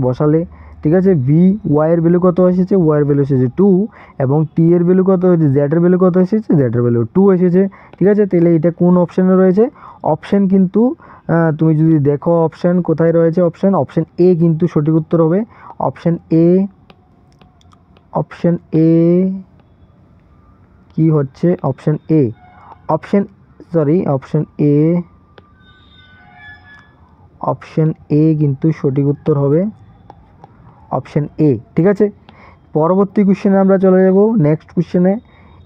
বসালে, ঠিক আছে, ভি ওয়াইয়ের ভ্যালু কত এসেছে, ওয়াইয়ের ভ্যালু এসেছে 2, এবং টি এর ভ্যালু কত হয়েছে, জেডের ভ্যালু কত এসেছে, জেডের ভ্যালু 2 এসেছে, ঠিক আছে। তাহলে এটা কোন অপশানে রয়েছে, অপশান কিন্তু তুমি যদি দেখো অপশান কোথায় রয়েছে, অপশান এ কিন্তু সঠিক উত্তর হবে, অপশান এ কি হচ্ছে, অপশান এ কিন্তু সঠিক উত্তর হবে, অপশান এ, ঠিক আছে। পরবর্তী কোশ্চেনে আমরা চলে যাব, নেক্সট কোশ্চেনে।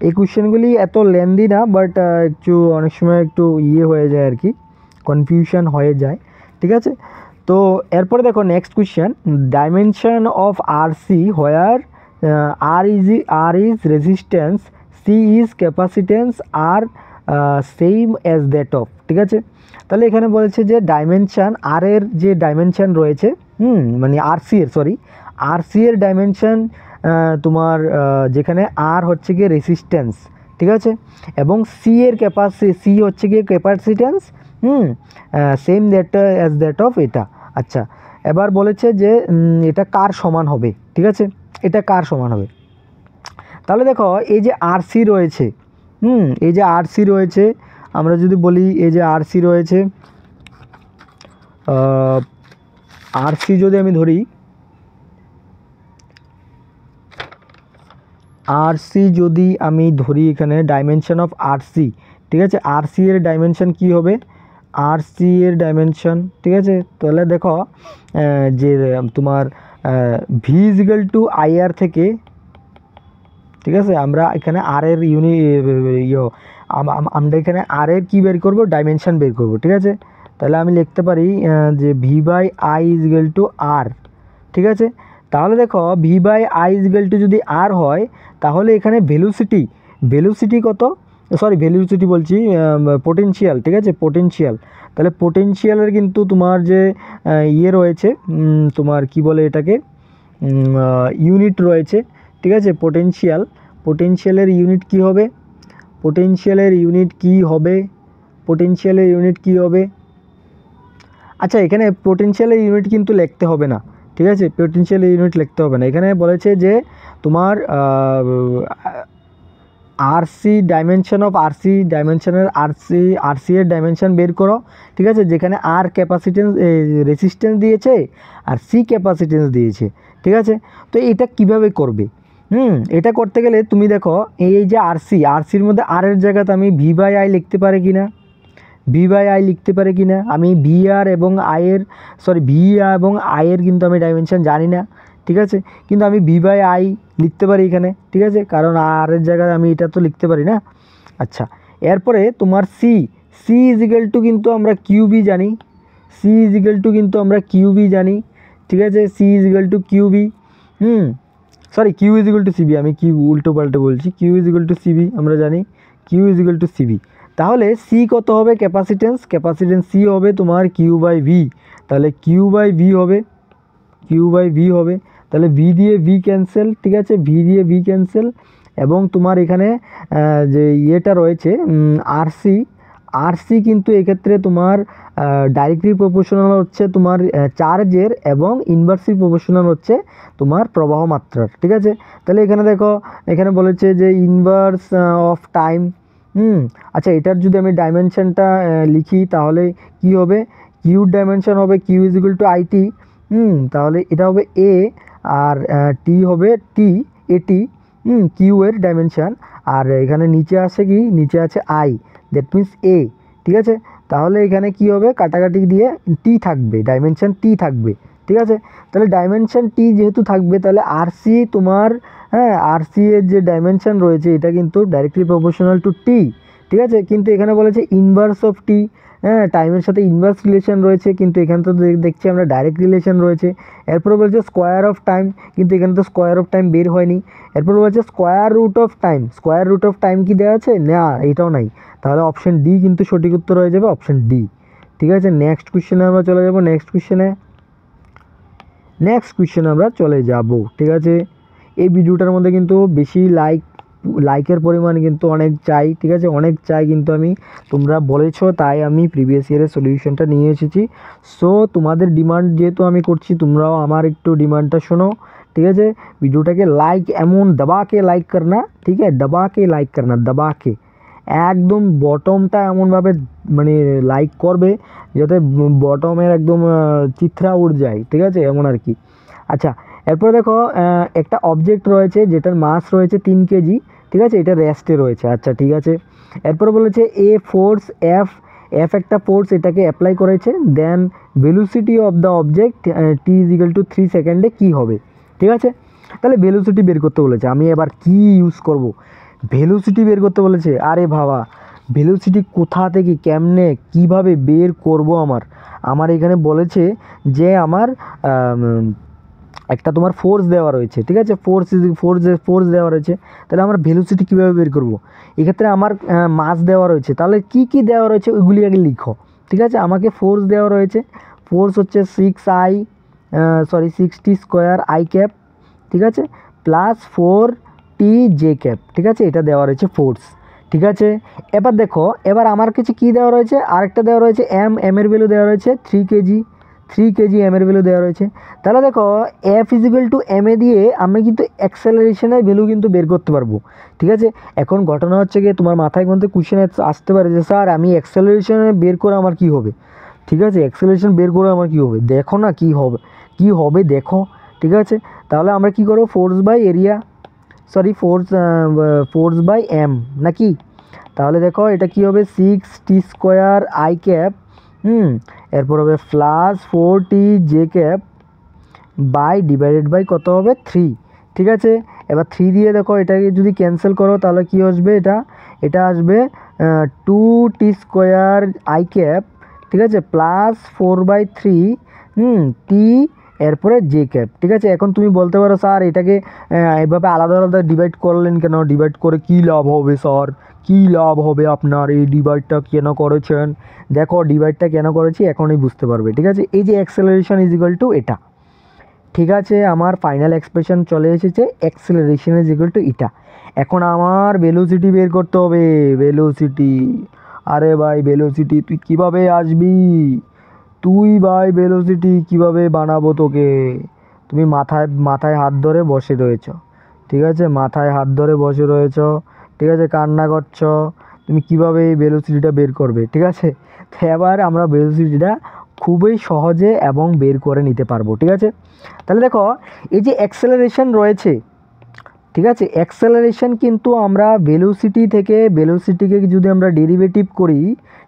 এই কোশ্চেনগুলি এত লেন্দি না, বাট একটু অনেক সময় একটু হয়ে যায় আর কি, কনফিউশন হয়ে যায়, ঠিক আছে। তো এরপরে দেখো next question, dimension of R C where R is resistance, C is capacitance, R same as that of, ঠিক আছে। তাহলে এখানে বলেছে যে ডাইমেনশান আর এর যে ডাইমেনশান রয়েছে, মানে আর সি এর ডাইমেনশান তোমার যেখানে আর হচ্ছে গিয়ে রেসিস্ট্যান্স, ঠিক আছে, এবং সি হচ্ছে গিয়ে capacitance, same that as that of এটা, আচ্ছা। এবার বলেছে যে এটা কার সমান হবে, ঠিক আছে, এটা কার সমান হবে। তাহলে দেখো এই যে আরসি রয়েছে, এই যে আরসি রয়েছে, আমরা যদি বলি এই যে আরসি রয়েছে, আরসি যদি আমি ধরি, এখানে ডাইমেনশন অফ আরসি, ঠিক আছে, আরসি এর ডাইমেনশন কি হবে, আর সি এর ডাইমেনশন, ঠিক আছে। তাহলে দেখো যে তোমার V is equal to I R থেকে, ঠিক আছে, আমরা এখানে আর এর আমরা এখানে আর এর কী বের করবো, ডাইমেনশন বের করব, ঠিক আছে। তাহলে আমি লিখতে পারি যে V by I is equal to R, ঠিক আছে। তাহলে দেখো V by I is equal to যদি আর হয়, তাহলে এখানে ভ্যালুসিটি কত, সরি ভ্যালুসিটি বলছি, পোটেনশিয়াল, ঠিক আছে, পোটেনশিয়াল। তাহলে পোটেনশিয়ালের কিন্তু তোমার যে ইয়ে রয়েছে, তোমার কি বলে এটাকে, ইউনিট রয়েছে, ঠিক আছে। পোটেনশিয়ালের ইউনিট কি হবে, পোটেনশিয়ালের ইউনিট কি হবে, আচ্ছা এখানে পোটেনশিয়ালের ইউনিট কিন্তু লিখতে হবে না, ঠিক আছে, পোটেনশিয়ালের ইউনিট লিখতে হবে না। এখানে বলেছে যে তোমার আরসি ডাইমেনশন অফ আরসি এর ডাইমেনশন বের করো, ঠিক আছে, যেখানে আর ক্যাপাসিটেন্স রেসিস্ট্যান্স দিয়েছে আর সি ক্যাপাসিটেন্স দিয়েছে, ঠিক আছে। তো এটা কিভাবে করবে, এটা করতে গেলে তুমি দেখো এই যে আরসির মধ্যে আর এর জায়গাতে আমি ভি বাই আই লিখতে পারি কিনা, আমি ভি এবং আইয়ের কিন্তু আমি ডাইমেনশন জানি না, ঠিক আছে, কিন্তু আমি ভি বাই আই লিখতে পারি এখানে, ঠিক আছে, কারণ আর এর জায়গায় আমি এটা তো লিখতে পারি না। আচ্ছা, এরপরে তোমার সি ইজ ইকুয়াল টু কিন্তু আমরা কিউবি জানি, ঠিক আছে, C is equal to Q V, sorry Q is equal to C V, আমি কিউ উল্টো পাল্টে বলছি, Q is equal to C V আমরা জানি, Q is equal to C V. তাহলে সি কত হবে, ক্যাপাসিটেন্স সি হবে তোমার কিউ বাই ভি, তাহলে কিউ বাই ভি হবে, তাহলে ভি দিয়ে ভি ক্যান্সেল, ঠিক আছে, এবং তোমার এখানে যে ইয়েটা রয়েছে আরসি কিন্তু এক্ষেত্রে তোমার ডাইরেক্টলি প্রপোর্শনাল হচ্ছে তোমার চার্জের এবং ইনভার্সলি প্রপোর্শনাল হচ্ছে তোমার প্রবাহ মাত্রার, ঠিক আছে। তাহলে এখানে দেখো এখানে বলেছে যে ইনভার্স অফ টাইম, আচ্ছা এটার যদি আমি ডাইমেনশনটা লিখি তাহলে কি হবে, কিউর ডাইমেনশন হবে Q is equal to IT, তাহলে এটা হবে এ আর টি হবে এটি, কিউ এর ডাইমেনশন, আর এখানে নিচে আছে আই, দ্যাট মিন্স এ, ঠিক আছে। তাহলে এখানে কি হবে, কাটাকাটি দিয়ে টি থাকবে, ডাইমেনশন টি থাকবে, ঠিক আছে। তাহলে ডাইমেনশন টি যেহেতু থাকবে, তাহলে আরসি তোমার, আরসি এর যে ডাইমেনশন রয়েছে এটা কিন্তু ডাইরেক্টলি প্রপোর্শনাল টু টি, ঠিক আছে, কিন্তু এখানে বলেছে ইনভার্স অফ টি, টাইমের সাথে ইনভার্স রিলেশন রয়েছে, কিন্তু এখানে তো দেখছি আমরা ডাইরেক্ট রিলেশন রয়েছে। এরপরে বলছে স্কোয়ার অফ টাইম, কিন্তু এখানে তো স্কোয়ার অফ টাইম বের হয়নি। এরপর বলছে স্কোয়ার রুট অফ টাইম কি দেওয়া আছে, না এটাও নাই, তাহলে অপশন ডি কিন্তু সঠিক উত্তর হয়ে যাবে, অপশন ডি, ঠিক আছে। নেক্সট কোশ্চেনে আমরা চলে যাব, ঠিক আছে। এই ভিডিওটার মধ্যে কিন্তু বেশি লাইকের পরিমাণ কিন্তু অনেক চাই, ঠিক আছে, কিন্তু আমি, তোমরা বলেছো তাই আমি প্রিভিয়াস ইয়ারের সলিউশনটা নিয়ে এসেছি। সো তোমাদের ডিমান্ড যেহেতু আমি করছি, তোমরাও আমার একটু ডিমান্ডটা শোনো, ঠিক আছে। ভিডিওটাকে এমন দবাকে লাইক করনা, ঠিক আছে, দবাকে একদম বটমটা এমনভাবে মানে লাইক করবে যাতে বটমের একদম চিত্রা উড়ে যায়, ঠিক আছে, এমন আর কি। আচ্ছা, এরপর দেখো একটা অবজেক্ট রয়েছে যেটার মাস রয়েছে 3 কেজি, ঠিক আছে, এটা রেস্টে রয়েছে, আচ্ছা ঠিক আছে। এরপর বলেছে এ ফোর্স এফ একটা ফোর্স এটাকে অ্যাপ্লাই করেছে, then velocity of the object T is equal to 3 সেকেন্ডে কী হবে, ঠিক আছে। তাহলে ভেলোসিটি বের করতে বলেছে, আমি এবার কি ইউজ করব, ভেলোসিটি বের করতে বলেছে, আরে বাবা ভেলোসিটি কোথা থেকে কেমনে কিভাবে বের করব, আমার এখানে বলেছে যে আমার একটা তোমার ফোর্স দেওয়া রয়েছে, ঠিক আছে, ফোর্স দেওয়া রয়েছে, তাহলে আমরা ভেলোসিটি কীভাবে বের করব, এক্ষেত্রে আমার মাস দেওয়া রয়েছে, তাহলে কি দেওয়া রয়েছে ওইগুলি আগে লিখো, ঠিক আছে। আমাকে ফোর্স দেওয়া রয়েছে, ফোর্স হচ্ছে 6t স্কোয়ার আই ক্যাপ, ঠিক আছে, প্লাস 4t জে ক্যাপ, ঠিক আছে, এটা দেওয়া রয়েছে ফোর্স, ঠিক আছে। এবার দেখো এবার আমার কাছে কী দেওয়া রয়েছে, আরেকটা দেওয়া রয়েছে এম এর ভ্যালু দেওয়া রয়েছে 3 কেজি এম এর ভ্যালু দেওয়া রয়েছে। তাহলে দেখো F is equal two M A দিয়ে আমি কিন্তু অ্যাক্সেলারেশনের ভ্যালু কিন্তু বের করতে পারবো, ঠিক আছে। এখন ঘটনা হচ্ছে গিয়ে তোমার মাথায় কিন্তু কোশ্চেন আসতে পারে যে স্যার আমি অ্যাক্সেলারেশনে বের করে আমার কী হবে, ঠিক আছে, অ্যাক্সেলারেশন বের করে আমার কী হবে, দেখো না কী হবে দেখো, ঠিক আছে। তাহলে আমরা কী করবো, ফোর্স বাই এম নাকি, তাহলে দেখো এটা কী হবে 6t স্কোয়ার আই ক্যাপ এরপর হবে plus 4t J cap by divided by কত হবে 3, ঠিক আছে। এবার 3 দিয়ে দেখো এটাকে যদি ক্যান্সেল করো তাহলে কি আসবে, এটা আসবে 2t² আই ক্যাপ, ঠিক আছে, প্লাস 4/3 টি এরপরে জে ক্যাপ, ঠিক আছে। এখন তুমি বলতে পারো স্যার এটাকে এভাবে আলাদা আলাদা ডিভাইড করলেন কেন, ডিভাইড করে কী লাভ হবে স্যার, কী লাভ হবে আপনার, এই ডিভাইডটা কেন করেছেন। দেখো ডিভাইডটা কেন করেছি এখনই বুঝতে পারবে, ঠিক আছে। এই যে অ্যাক্সেলারেশন ইজ ইকুয়াল টু এটা, ঠিক আছে, আমার ফাইনাল এক্সপ্রেশন চলে এসেছে, অ্যাক্সেলারেশন ইজ ইকুয়াল টু এটা। এখন আমার ভেলোসিটি বের করতে হবে, ভেলোসিটি। আরে ভাই ভেলোসিটি তুই কীভাবে আসবি, তুই ভাই ভেলোসিটি কীভাবে বানাবো তোকে, তুমি মাথায় মাথায় হাত ধরে বসে রয়েছ, ঠিক আছে, মাথায় হাত ধরে বসে রয়েছ, ঠিক আছে, কান্না করছো, তুমি কীভাবে এই ভেলোসিটিটা বের করবে, ঠিক আছে। তো এবার আমরা ভেলোসিটিটা খুবই সহজে এবং বের করে নিতে পারবো, ঠিক আছে। তাহলে দেখো এই যে অ্যাক্সেলারেশন রয়েছে, ঠিক আছে, অ্যাক্সেলারেশন কিন্তু আমরা ভেলোসিটিকে যদি আমরা ডেরিভেটিভ করি,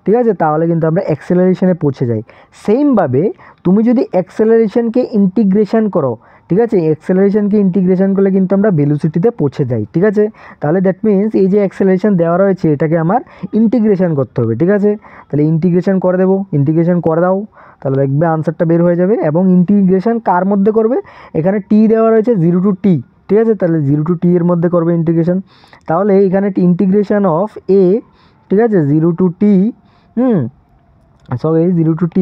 ঠিক আছে, তাহলে কিন্তু আমরা অ্যাক্সেলারেশনে পৌঁছে যাই। সেমভাবে তুমি যদি অ্যাক্সেলারেশনকে ইন্টিগ্রেশন করো, ঠিক আছে, অ্যাক্সেলারেশনকে ইন্টিগ্রেশন করলে কিন্তু আমরা ভেলোসিটিতে পৌঁছে যাই, ঠিক আছে। তাহলে দ্যাট মিন্স এই যে অ্যাক্সেলারেশন দেওয়া রয়েছে এটাকে আমার ইন্টিগ্রেশন করতে হবে, ঠিক আছে। তাহলে ইন্টিগ্রেশন করে দেবো, ইন্টিগ্রেশন করে দাও, তাহলে দেখবে আনসারটা বের হয়ে যাবে। এবং ইন্টিগ্রেশন কার মধ্যে করবে, এখানে টি দেওয়া রয়েছে 0 to t, ঠিক আছে, তাহলে 0 to t এর মধ্যে করবে ইন্টিগ্রেশন। তাহলে এখানে ইন্টিগ্রেশন অফ এ, ঠিক আছে, 0 to t, sorry 0 to t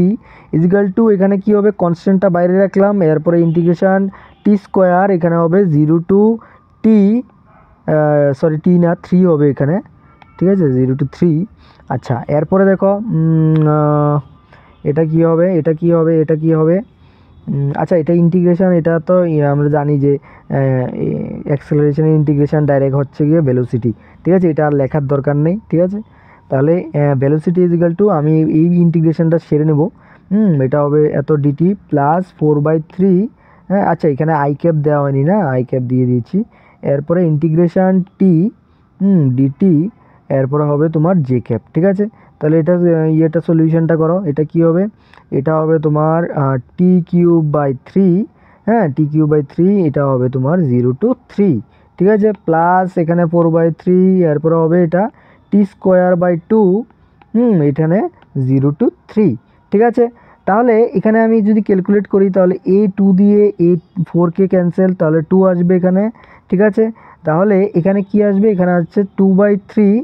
is equal two, এখানে কী হবে কনস্ট্যান্টটা বাইরে রাখলাম, এরপরে ইন্টিগ্রেশন t², এখানে হবে 0 to t, সরি t না 3 হবে এখানে, ঠিক আছে, 0 to 3। আচ্ছা এরপরে দেখো এটা কি হবে, এটা কি হবে, এটা কি হবে, আচ্ছা এটা ইন্টিগ্রেশন, এটা তো আমরা জানি যে অ্যাক্সেলারেশনের ইন্টিগ্রেশন ডাইরেক্ট হচ্ছে গিয়ে ভেলোসিটি, ঠিক আছে, এটা আর লেখার দরকার নেই, ঠিক আছে। তাহলে ভেলোসিটি ইজ ইকুয়াল টু, আমি এই ইন্টিগ্রেশনটা সেরে নেব, এটা হবে এত ডিটি প্লাস 4/3, হ্যাঁ, আচ্ছা এখানে আই ক্যাপ দেওয়া হয়নি না, আই ক্যাপ দিয়ে দিয়েছি। এরপরে ইন্টিগ্রেশন টি ডিটি, এরপরে হবে তোমার জে ক্যাপ, ঠিক আছে। তাহলে এটা ইয়েটা সলিউশনটা করো, এটা কি হবে, এটা হবে তোমার t³/3, হ্যাঁ t³/3, এটা হবে তোমার 0 to 3, ঠিক আছে, প্লাস এখানে 4/3, এরপরে হবে এটা t²/2, এখানে 0 to 3, ঠিক আছে। তাহলে এখানে আমি যদি ক্যালকুলেট করি তাহলে a2 দিয়ে a4কে ক্যান্সেল, তাহলে 2 আসবে এখানে, ঠিক আছে। তাহলে এখানে কি আসবে, এখানে হচ্ছে 2/3,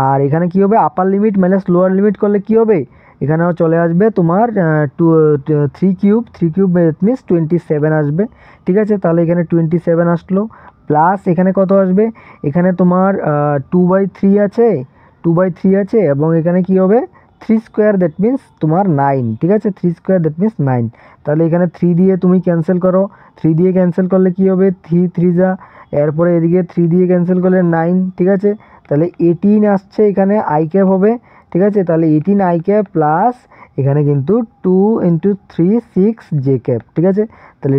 আর এখানে কি হবে আপার লিমিট মাইনাস লোয়ার লিমিট করলে কি হবে, এখানেও চলে আসবে তোমার 3³ দ্যাট মিনস 27 আসবে, ঠিক আছে। তাহলে এখানে 27 আসলো, প্লাস এখানে কত আসবে, এখানে তোমার 2/3 আছে, 2/3 আছে, এবং এখানে কি হবে 3² দ্যাট মিনস তোমার 9, ঠিক আছে, 3² দ্যাট মিনস 9। তাহলে এখানে 3 দিয়ে তুমি ক্যান্সেল করো, 3 দিয়ে ক্যান্সেল করলে কি হবে 3 যা, এরপরে এদিকে 3 দিয়ে ক্যান্সেল করলে 9, ঠিক আছে। তাহলে 18 আসছে, এখানে আই ক্যাপ হবে, ঠিক আছে। তাহলে 18 আই ক্যাপ প্লাস এখানে কিন্তু 2 × 3 6 জে ক্যাপ, ঠিক আছে। তাহলে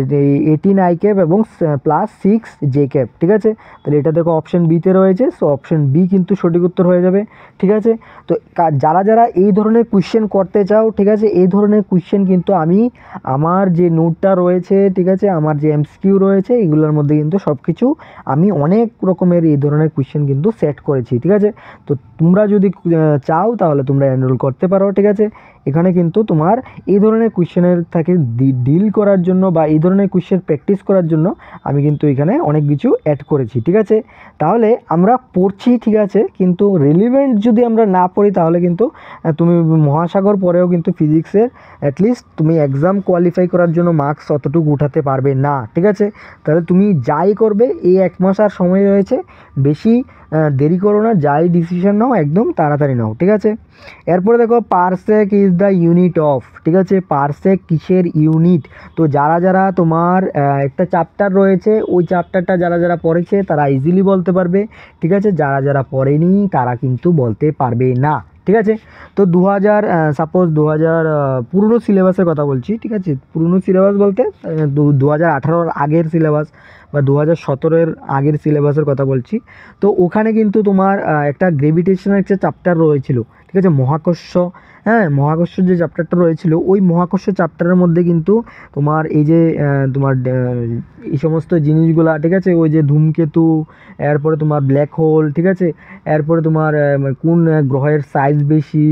18 আই ক্যাপ এবং প্লাস 6 জে ক্যাপ, ঠিক আছে। তাহলে এটা দেখো অপশন বিতে রয়েছে, সো অপশন বি কিন্তু সঠিক উত্তর হয়ে যাবে, ঠিক আছে। তো যারা যারা এই ধরনের কোয়েশ্চেন করতে চাও, ঠিক আছে, এই ধরনের কোয়েশ্চেন কিন্তু আমি আমার যে নোটটা রয়েছে, ঠিক আছে, আমার যে এমসিকিউ রয়েছে এগুলোর মধ্যে কিন্তু সব কিছু আমি অনেক রকমের এই ধরনের কোয়েশ্চেন কিন্তু সেট করেছি, ঠিক আছে। তো তোমরা যদি চাও তাহলে তোমরা এনরোল করতে পারো, ঠিক আছে। এখানে কিন্তু তোমার এই ধরনের কোয়েশ্চেনের থেকে ডিল করার জন্য বা এই ধরনের কোয়েশ্চেন প্র্যাকটিস করার জন্য আমি কিন্তু এখানে অনেক কিছু অ্যাড করেছি, ঠিক আছে। তাহলে আমরা পড়ছি, ঠিক আছে, কিন্তু রিলিভেন্ট যদি আমরা না পড়ি তাহলে কিন্তু তুমি মহাসাগর পরেও কিন্তু ফিজিক্সের অ্যাটলিস্ট তুমি এক্সাম কোয়ালিফাই করার জন্য মার্কস অতটুকু উঠাতে পারবে না, ঠিক আছে। তাহলে তুমি যাই করবে এই 1 মাস আর সময় রয়েছে, বেশি দেরি করো না, যাই ডিসিশন নাও একদম তাড়াতাড়ি নাও, ঠিক আছে। এরপরে দেখো parsec is the unit of, ঠিক আছে, পারসেক কিসের ইউনিট। তো যারা যারা তোমার একটা চ্যাপ্টার রয়েছে ওই চ্যাপ্টারটা যারা যারা পড়েছে তারা ইজিলি বলতে পারবে, ঠিক আছে, যারা যারা পড়েনি তারা কিন্তু বলতে পারবে না, ঠিক আছে। তো 2000 সাপোজ 2000 পুরনো সিলেবাসের কথা বলছি, ঠিক আছে, পুরনো সিলেবাস বলতে 2018 আগের সিলেবাস বা 2017 আগের সিলেবাসের কথা বলছি। তো ওখানে কিন্তু তোমার একটা গ্রেভিটেশনের একটা চ্যাপ্টার রয়েছিল, ঠিক আছে, মহাকর্ষ, হ্যাঁ মহাকর্ষ যে চ্যাপ্টারটা রয়েছিল ওই মহাকর্ষ চ্যাপ্টারের মধ্যে কিন্তু তোমার এই যে তোমার এই সমস্ত জিনিসগুলা, ঠিক আছে, ওই যে ধূমকেতু, এরপরে তোমার ব্ল্যাক হোল, ঠিক আছে, এরপরে তোমার কোন গ্রহের সাইজ বেশি,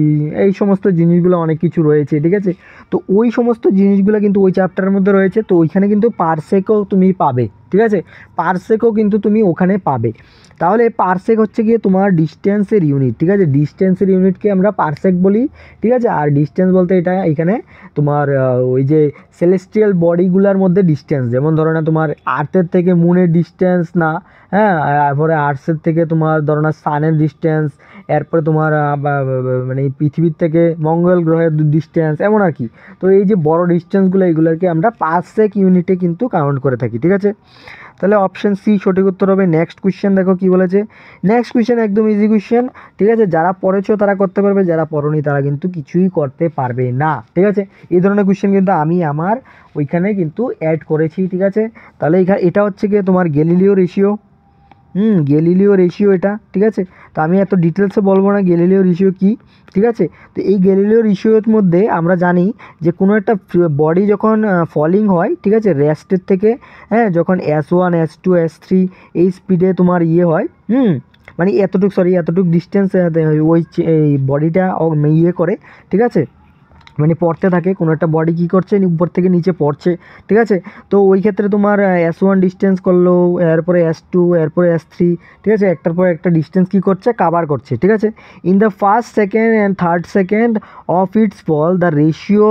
এই সমস্ত জিনিসগুলো অনেক কিছু রয়েছে, ঠিক আছে। তো ওই সমস্ত জিনিসগুলো কিন্তু ওই চ্যাপ্টারের মধ্যে রয়েছে, তো ওইখানে কিন্তু পারসেকও তুমি পাবে, ঠিক আছে, পারসেকও কিন্তু তুমি ওখানে পাবে। তাহলে পারসেক হচ্ছে গিয়ে তোমার ডিস্টেন্সের ইউনিট, ঠিক আছে, ডিস্টেন্সের ইউনিটকে আমরা পারসেক বলি, ঠিক আছে। আর ডিস্টেন্স বলতে এটা এখানে তোমার ওই যে সেলেস্টিয়াল বডিগুলোর মধ্যে ডিস্টেন্স, যেমন ধরো না তোমার আর্থের থেকে মুনের ডিস্টেন্স না, হ্যাঁ, তারপরে আর্থের থেকে তোমার ধরো না সানের ডিস্টেন্স, এরপরে তোমার মানে পৃথিবীর থেকে মঙ্গল গ্রহের ডিস্টেন্স, এমন আর কি। তো এই যে বড় ডিস্টেন্সগুলো এইগুলোকে আমরা পারসেক ইউনিটে কিন্তু কাউন্ট করে থাকি, ঠিক আছে। তাহলে অপশন সি সঠিক উত্তর হবে। নেক্সট কোয়েশ্চেন দেখো কি বলেছে। নেক্সট কোয়েশ্চেন একদম ইজি কোয়েশ্চেন, ঠিক আছে, যারা পড়েছো তারা করতে পারবে, যারা পড়োনি তারা কিন্তু কিছুই করতে পারবে না, ঠিক আছে। এই ধরনের কোয়েশ্চেন কিন্তু আমি আমার ওইখানে কিন্তু অ্যাড করেছি, ঠিক আছে। তাহলে এখানে এটা হচ্ছে গিয়ে তোমার গ্যালিলিও রেশিও, গ্যালিলিও রেশিও এটা, ঠিক আছে। তো আমি এত ডিটেলসে বলবো না গ্যালিলিও রেশিও কী, ঠিক আছে। তো এই গ্যালিলিও রেশিওর মধ্যে আমরা জানি যে কোনো একটা বডি যখন ফলিং হয়, ঠিক আছে, রেস্টের থেকে, হ্যাঁ, যখন S1 S2 S3 এই স্পিডে তোমার ইয়ে হয়, মানে এতটুক ডিস্টেন্স ওই এই বডিটা ইয়ে করে, ঠিক আছে, মানে পড়তে থাকে, কোনো একটা বডি কী করছে উপর থেকে নিচে পড়ছে, ঠিক আছে। তো ওই ক্ষেত্রে তোমার S1 ডিস্টেন্স করলো, এরপরে S2, এরপরে S3, ঠিক আছে, একটার পর একটা ডিস্টেন্স কী করছে, কাভার করছে, ঠিক আছে। In the first second and third second of its fall the ratio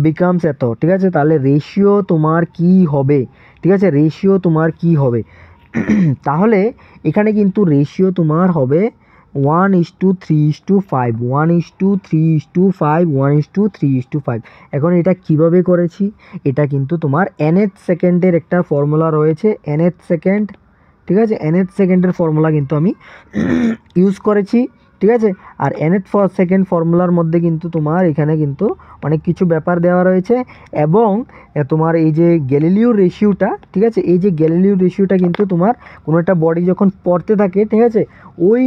becomes এত, ঠিক আছে। তাহলে রেশিও তোমার কী হবে, ঠিক আছে, রেশিও তোমার কী হবে তাহলে এখানে কিন্তু রেশিও তোমার হবে 1:3:5, 1:3:5, 1:3:5। এখন এটা কিভাবে করেছি, এটা কিন্তু তোমার nth সেকেন্ডের একটা ফর্মুলা রয়েছে, nth সেকেন্ড, ঠিক আছে, nth সেকেন্ডের ফর্মুলা কিন্তু আমি ইউজ করেছি, ঠিক আছে। আর nth সেকেন্ড ফর্মুলার মধ্যে কিন্তু তোমার এখানে কিন্তু অনেক কিছু ব্যাপার দেওয়া রয়েছে, এবং তোমার এই যে গ্যালিলিও রেশিওটা, ঠিক আছে, এই যে গ্যালিলিও রেশিওটা কিন্তু তোমার কোনো একটা বডি যখন পড়তে থাকে, ঠিক আছে, ওই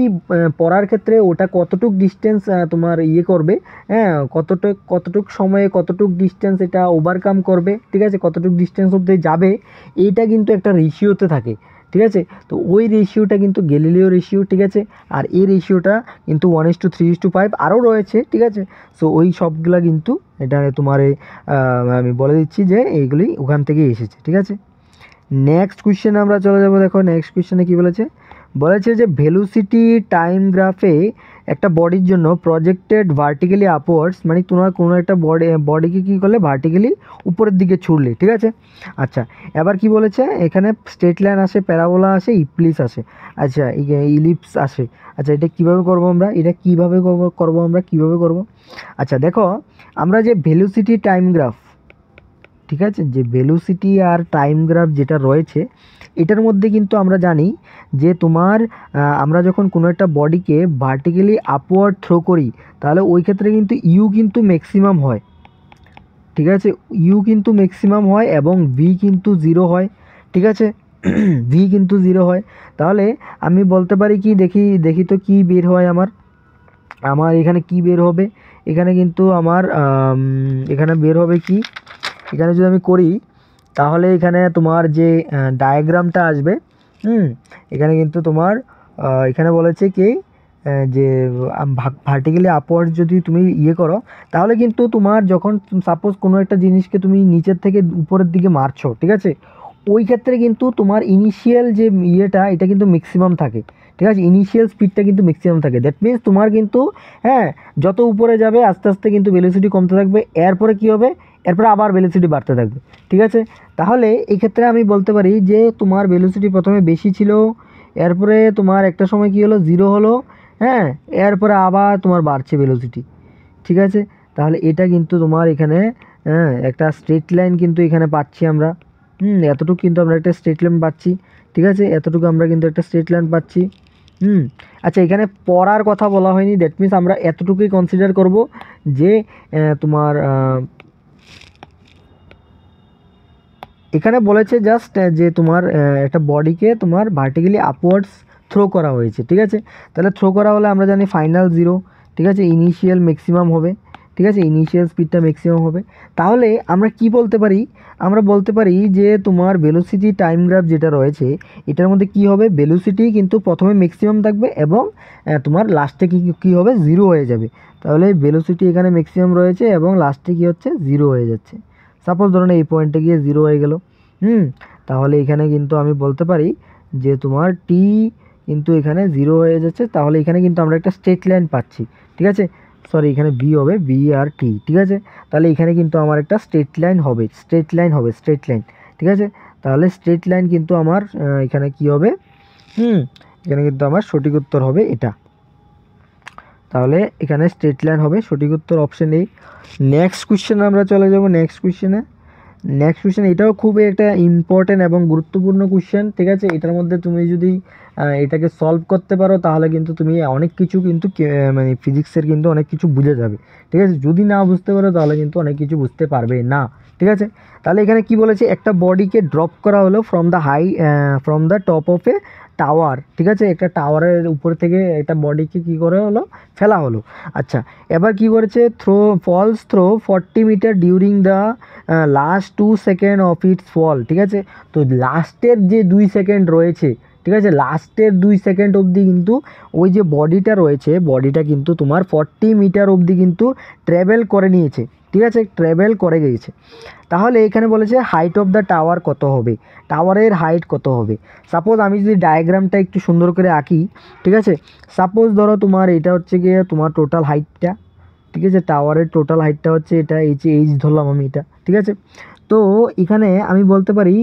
পড়ার ক্ষেত্রে ওটা কতটুক ডিস্টেন্স তোমার ইয়ে করবে, হ্যাঁ, কতটুক সময়ে কতটুক ডিস্টেন্স এটা ওভারকাম করবে, ঠিক আছে, কতটুক ডিস্টেন্স অবধি যাবে, এইটা কিন্তু একটা রেশিওতে থাকে, ঠিক আছে। তো ওই রেশিওটা কিন্তু গ্যালিলিও রেশিও, ঠিক আছে। আর এই রেশিওটা কিন্তু 1:3:5 আরও রয়েছে, ঠিক আছে। সো ওই সবগুলা কিন্তু এটা তোমার আমি বলে দিচ্ছি যে এইগুলি ওখান থেকেই এসেছে, ঠিক আছে। নেক্সট কোয়েশ্চেনে আমরা চলে যাব। দেখো নেক্সট কোয়েশ্চেনে কী বলেছে, বলেছে যে ভেলোসিটি টাইম গ্রাফে একটা বডির জন্য প্রজেক্টেড ভার্টিক্যালি আপওয়ার্ডস, মানে তোমার কোনো একটা বডিকে কী করলে ভার্টিক্যালি উপরের দিকে ছুড়লে, ঠিক আছে। আচ্ছা, এবার কি বলেছে, এখানে স্ট্রেট লাইন আসে, প্যারাবোলা আসে, ইপ্লিস আসে, আচ্ছা ইলিপস আসে। আচ্ছা, এটা কীভাবে করবো আমরা, এটা কীভাবে করবো আমরা কীভাবে করবো। আচ্ছা দেখো, আমরা যে ভেলোসিটি টাইম গ্রাফ, ঠিক আছে, যে ভেলোসিটি আর টাইম গ্রাফ যেটা রয়েছে এটার মধ্যে কিন্তু আমরা জানি যে তোমার আমরা যখন কোনো একটা বডিকে ভার্টিক্যালি আপওয়ার্ড থ্রো করি তাহলে ওই ক্ষেত্রে কিন্তু ইউ কিন্তু ম্যাক্সিমাম হয়, ঠিক আছে, ইউ কিন্তু ম্যাক্সিমাম হয় এবং ভি কিন্তু 0 হয়, ঠিক আছে, ভি কিন্তু 0 হয়। তাহলে আমি বলতে পারি কি, দেখি তো কি বের হয় আমার এখানে কি বের হবে, এখানে কিন্তু আমার এখানে বের হবে কি, এখানে যদি আমি করি তাহলে এখানে তোমার যে ডায়াগ্রামটা আসবে, এখানে কিন্তু তোমার এখানে বলেছে কি যে ভার্টিক্যালি আপওয়ার্ড যদি তুমি ইয়ে করো তাহলে কিন্তু তোমার যখন সাপোজ কোনো একটা জিনিসকে তুমি নিচের থেকে উপরের দিকে মারছো, ঠিক আছে, ওই ক্ষেত্রে কিন্তু তোমার ইনিশিয়াল যে ইয়েটা এটা কিন্তু ম্যাক্সিমাম থাকে, ঠিক আছে, ইনিশিয়াল স্পিডটা কিন্তু ম্যাক্সিমাম থাকে। দ্যাট মিনস তোমার কিন্তু, হ্যাঁ, যত উপরে যাবে আস্তে আস্তে কিন্তু ভেলোসিটি কমতে থাকবে, এরপরে কী হবে, এরপরে আবার ভেলোসিটি বাড়তে থাকবে, ঠিক আছে। তাহলে এই ক্ষেত্রে আমি বলতে পারি যে তোমার ভেলোসিটি প্রথমে বেশি ছিল, এরপরে তোমার একটা সময় কী হলো, 0 হলো, হ্যাঁ, এরপরে আবার তোমার বাড়ছে ভেলোসিটি, ঠিক আছে। তাহলে এটা কিন্তু তোমার এখানে, হ্যাঁ, একটা স্ট্রেট লাইন কিন্তু এখানে পাচ্ছি আমরা, এতটুকু কিন্তু আমরা একটা স্ট্রেট লাইন পাচ্ছি, ঠিক আছে, এতটুকু আমরা কিন্তু একটা স্ট্রেট লাইন পাচ্ছি। আচ্ছা, এখানে পড়ার কথা বলা হয়নি, দ্যাট মিনস আমরা এতটুকুই কনসিডার করব যে তোমার এখানে বলেছে জাস্ট যে তোমার একটা বডিকে তোমার ভার্টিক্যালি আপওয়ার্ডস থ্রো করা হয়েছে, ঠিক আছে। তাহলে থ্রো করা হলে আমরা জানি ফাইনাল 0, ঠিক আছে, ইনিশিয়াল ম্যাক্সিমাম হবে, ঠিক আছে, ইনিশিয়াল স্পিডটা ম্যাক্সিমাম হবে। তাহলে আমরা কি বলতে পারি, আমরা বলতে পারি যে তোমার ভেলোসিটি টাইম গ্রাফ যেটা রয়েছে এটার মধ্যে কি হবে, ভেলোসিটি কিন্তু প্রথমে ম্যাক্সিমাম থাকবে এবং তোমার লাস্টে কি হবে, জিরো হয়ে যাবে। তাহলে ভেলোসিটি এখানে ম্যাক্সিমাম রয়েছে এবং লাস্টে কি হচ্ছে, জিরো হয়ে যাচ্ছে। সাপোজ ধরুন এই পয়েন্টে গিয়ে জিরো হয়ে গেল। তাহলে এখানে কিন্তু আমি বলতে পারি যে তোমার টি কিন্তু এখানে জিরো হয়ে যাচ্ছে। তাহলে এখানে কিন্তু আমরা একটা স্ট্রেট লাইন পাচ্ছি, ঠিক আছে, সরি এখানে বি হবে, বি আর টি, ঠিক আছে। তাহলে এখানে কিন্তু আমার একটা স্ট্রেট লাইন হবে, স্ট্রেট লাইন হবে, স্ট্রেট লাইন, ঠিক আছে। তাহলে স্ট্রেট লাইন কিন্তু আমার এখানে কি হবে, এখানে কিন্তু আমার সঠিক উত্তর হবে এটা। তাহলে এখানে স্ট্রেট লাইন হবে, সঠিক উত্তর অপশন এই। নেক্সট কোশ্চেনে আমরা চলে যাব, নেক্সট কোশ্চেন এটাও খুবই একটা ইম্পর্টেন্ট এবং গুরুত্বপূর্ণ কোশ্চেন, ঠিক আছে। এটার মধ্যে তুমি যদি এটাকে সলভ করতে পারো তাহলে কিন্তু তুমি অনেক কিছু কিন্তু মানে ফিজিক্সের কিন্তু অনেক কিছু বুঝে যাবে, ঠিক আছে। যদি না বুঝতে পারো তাহলে কিন্তু অনেক কিছু বুঝতে পারবে না, ঠিক আছে। তাহলে এখানে কি বলেছে, একটা বডিকে ড্রপ করা হলো from the top of A tower, ঠিক আছে, একটা টাওয়ারের উপর থেকে একটা বডিকে কি করে হলো, ফেলা হলো। আচ্ছা, এবার কি করেছে, falls through 40 metre during the last 2 second of its fall, ঠিক আছে। তো লাস্টের যে 2 সেকেন্ড রয়েছে, ঠিক আছে, লাস্টের 2 সেকেন্ড অবধি কিন্তু ওই যে বডিটা রয়েছে, বডিটা কিন্তু তোমার 40 মিটার অবধি কিন্তু ট্র্যাভেল করে নিয়েছে, ঠিক আছে, ট্র্যাভেল করে গিয়েছে। তাহলে এখানে বলেছে হাইট অফ দ্য টাওয়ার কত হবে, টাওয়ারের হাইট কত হবে। সাপোজ আমি যদি ডায়াগ্রামটা একটু সুন্দর করে আঁকি, ঠিক আছে, সাপোজ ধরো তোমার এটা হচ্ছে গিয়ে তোমার টোটাল হাইটটা, ঠিক আছে, টাওয়ারের টোটাল হাইটটা হচ্ছে এটা, এইচ ধরলাম আমি এটা, ঠিক আছে। তো এখানে আমি বলতে পারি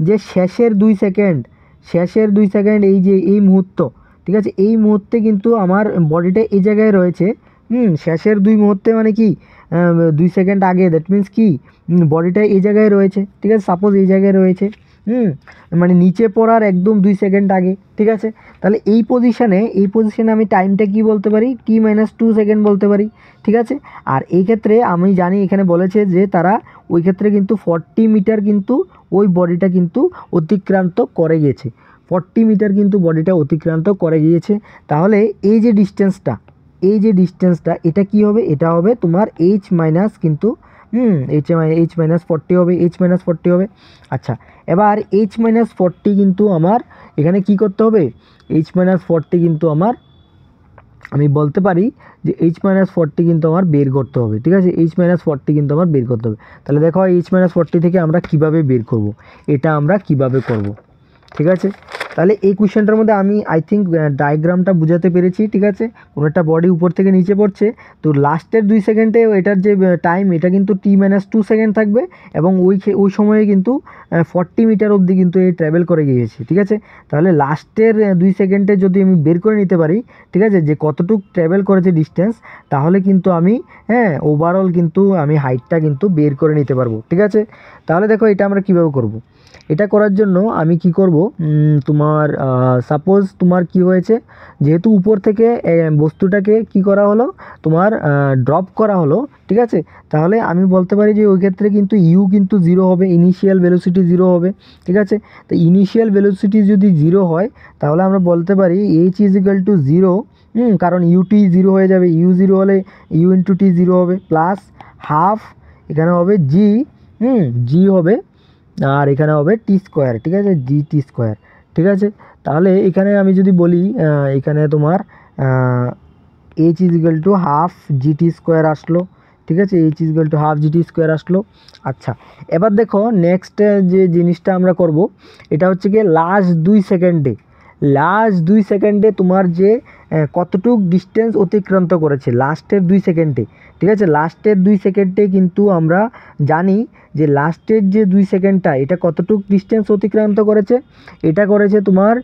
যে শেষের 2 সেকেন্ড, এই যে এই মুহূর্ত, ঠিক আছে, এই মুহূর্তে কিন্তু আমার বডিটা এই জায়গায় রয়েছে। শেষের 2 মুহূর্তে মানে কি 2 সেকেন্ড আগে, দ্যাট মিন্স কি বডিটা এই জায়গায় রয়েছে, ঠিক আছে, সাপোজ এই জায়গায় রয়েছে, মানে নিচে পড়ার একদম 2 সেকেন্ড আগে, ঠিক আছে। তাহলে এই পজিশানে আমি টাইমটা কি বলতে পারি, t-2 সেকেন্ড বলতে পারি, ঠিক আছে। আর এই ক্ষেত্রে আমি জানি এখানে বলেছে যে তারা ওই ক্ষেত্রে কিন্তু 40 মিটার কিন্তু ওই বডিটা কিন্তু অতিক্রান্ত করে গিয়েছে, 40 মিটার কিন্তু বডিটা অতিক্রান্ত করে গিয়েছে। তাহলে এই যে ডিস্টেন্সটা এটা কি হবে, এটা হবে তোমার এইচ মাইনাস কিন্তু এইচ মাইনাস 40 হবে, হবে। আচ্ছা, এবার h-40 কিন্তু আমার এখানে কি করতে হবে, h-40 কিন্তু আমার, আমি বলতে পারি যে h-40 কিন্তু আমার বের করতে হবে, ঠিক আছে, h-40 কিন্তু আমার বের করতে হবে। তাহলে দেখো h-40 থেকে আমরা কিভাবে বের করব, এটা আমরা কিভাবে করব, ঠিক আছে। তাহলে এই কোশ্চেনটার মধ্যে আমি আই থিঙ্ক ডায়াগ্রামটা বুঝাতে পেরেছি, ঠিক আছে। কোনো একটা বডি উপর থেকে নিচে পড়ছে, তো লাস্টের 2 সেকেন্ডে এটার যে টাইম এটা কিন্তু t-2 সেকেন্ড থাকবে এবং ওই সময়ে কিন্তু 40 মিটার অবধি কিন্তু এই ট্রাভেল করে গিয়েছে, ঠিক আছে। তাহলে লাস্টের 2 সেকেন্ডে যদি আমি বের করে নিতে পারি, ঠিক আছে, যে কতটুকু ট্রাভেল করেছে ডিস্টেন্স, তাহলে কিন্তু আমি ওভারঅল কিন্তু আমি হাইটটা কিন্তু বের করে নিতে পারবো, ঠিক আছে। তাহলে দেখো এটা আমরা কীভাবে করব, এটা করার জন্য আমি কি করব, তোমার সাপোজ তোমার কি হয়েছে, যেহেতু উপর থেকে বস্তুটাকে কি করা হলো, তোমার ড্রপ করা হলো, ঠিক আছে। তাহলে আমি বলতে পারি যে ওই ক্ষেত্রে কিন্তু ইউ কিন্তু 0 হবে, ইনিশিয়াল ভেলোসিটি 0 হবে, ঠিক আছে। তো ইনিশিয়াল ভেলোসিটি যদি 0 হয় তাহলে আমরা বলতে পারি এইচ ইজ ইকাল টু 0, কারণ ইউটি 0 হয়ে যাবে, ইউ 0 হলে ইউ ইন্টু টি 0 হবে, প্লাস হাফ এখানে হবে জি, জি হবে, আর এখানে হবে টি স্কোয়ার, ঠিক আছে, জি টি স্কোয়ার, ঠিক আছে। তাহলে এখানে আমি যদি বলি এখানে তোমার H is equal two half GT square আসলো, ঠিক আছে, H is equal two half GT square আসলো। আচ্ছা, এবার দেখো নেক্সট যে জিনিসটা আমরা করব, এটা হচ্ছে গিয়ে লাস্ট 2 সেকেন্ডে তোমার যে কতটুক ডিস্টেন্স অতিক্রান্ত করেছে লাস্টের 2 সেকেন্ডে, ঠিক আছে। লাস্টের 2 সেকেন্ডে কিন্তু আমরা জানি যে লাস্টের যে 2 সেকেন্ডটা এটা কতটুক ডিস্টেন্স অতিক্রান্ত করেছে, এটা করেছে তোমার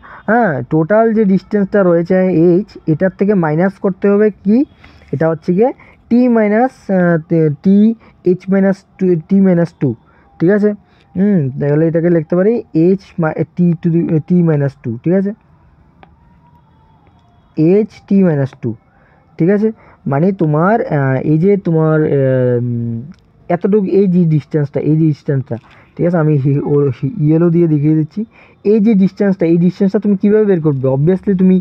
টোটাল যে ডিস্টেন্সটা রয়েছে এইচ, এটার থেকে মাইনাস করতে হবে কি, এটা হচ্ছে গিয়ে টি মাইনাস টি এইচ মাইনাস টি-2, ঠিক আছে। তাহলে এটাকে লিখতে পারি এইচ টি মাইনাস 2, ঠিক আছে, এইচ টি-2, ঠিক আছে। মানে তোমার এই যে তোমার এতটুকু এই যে ডিস্টেন্সটা ঠিক আছে, আমি ইয়েলো দিয়ে দেখিয়ে দিচ্ছি। এই যে ডিস্টেন্সটা, এই ডিস্টেন্সটা তুমি কীভাবে বের করবে? অবভিয়াসলি তুমি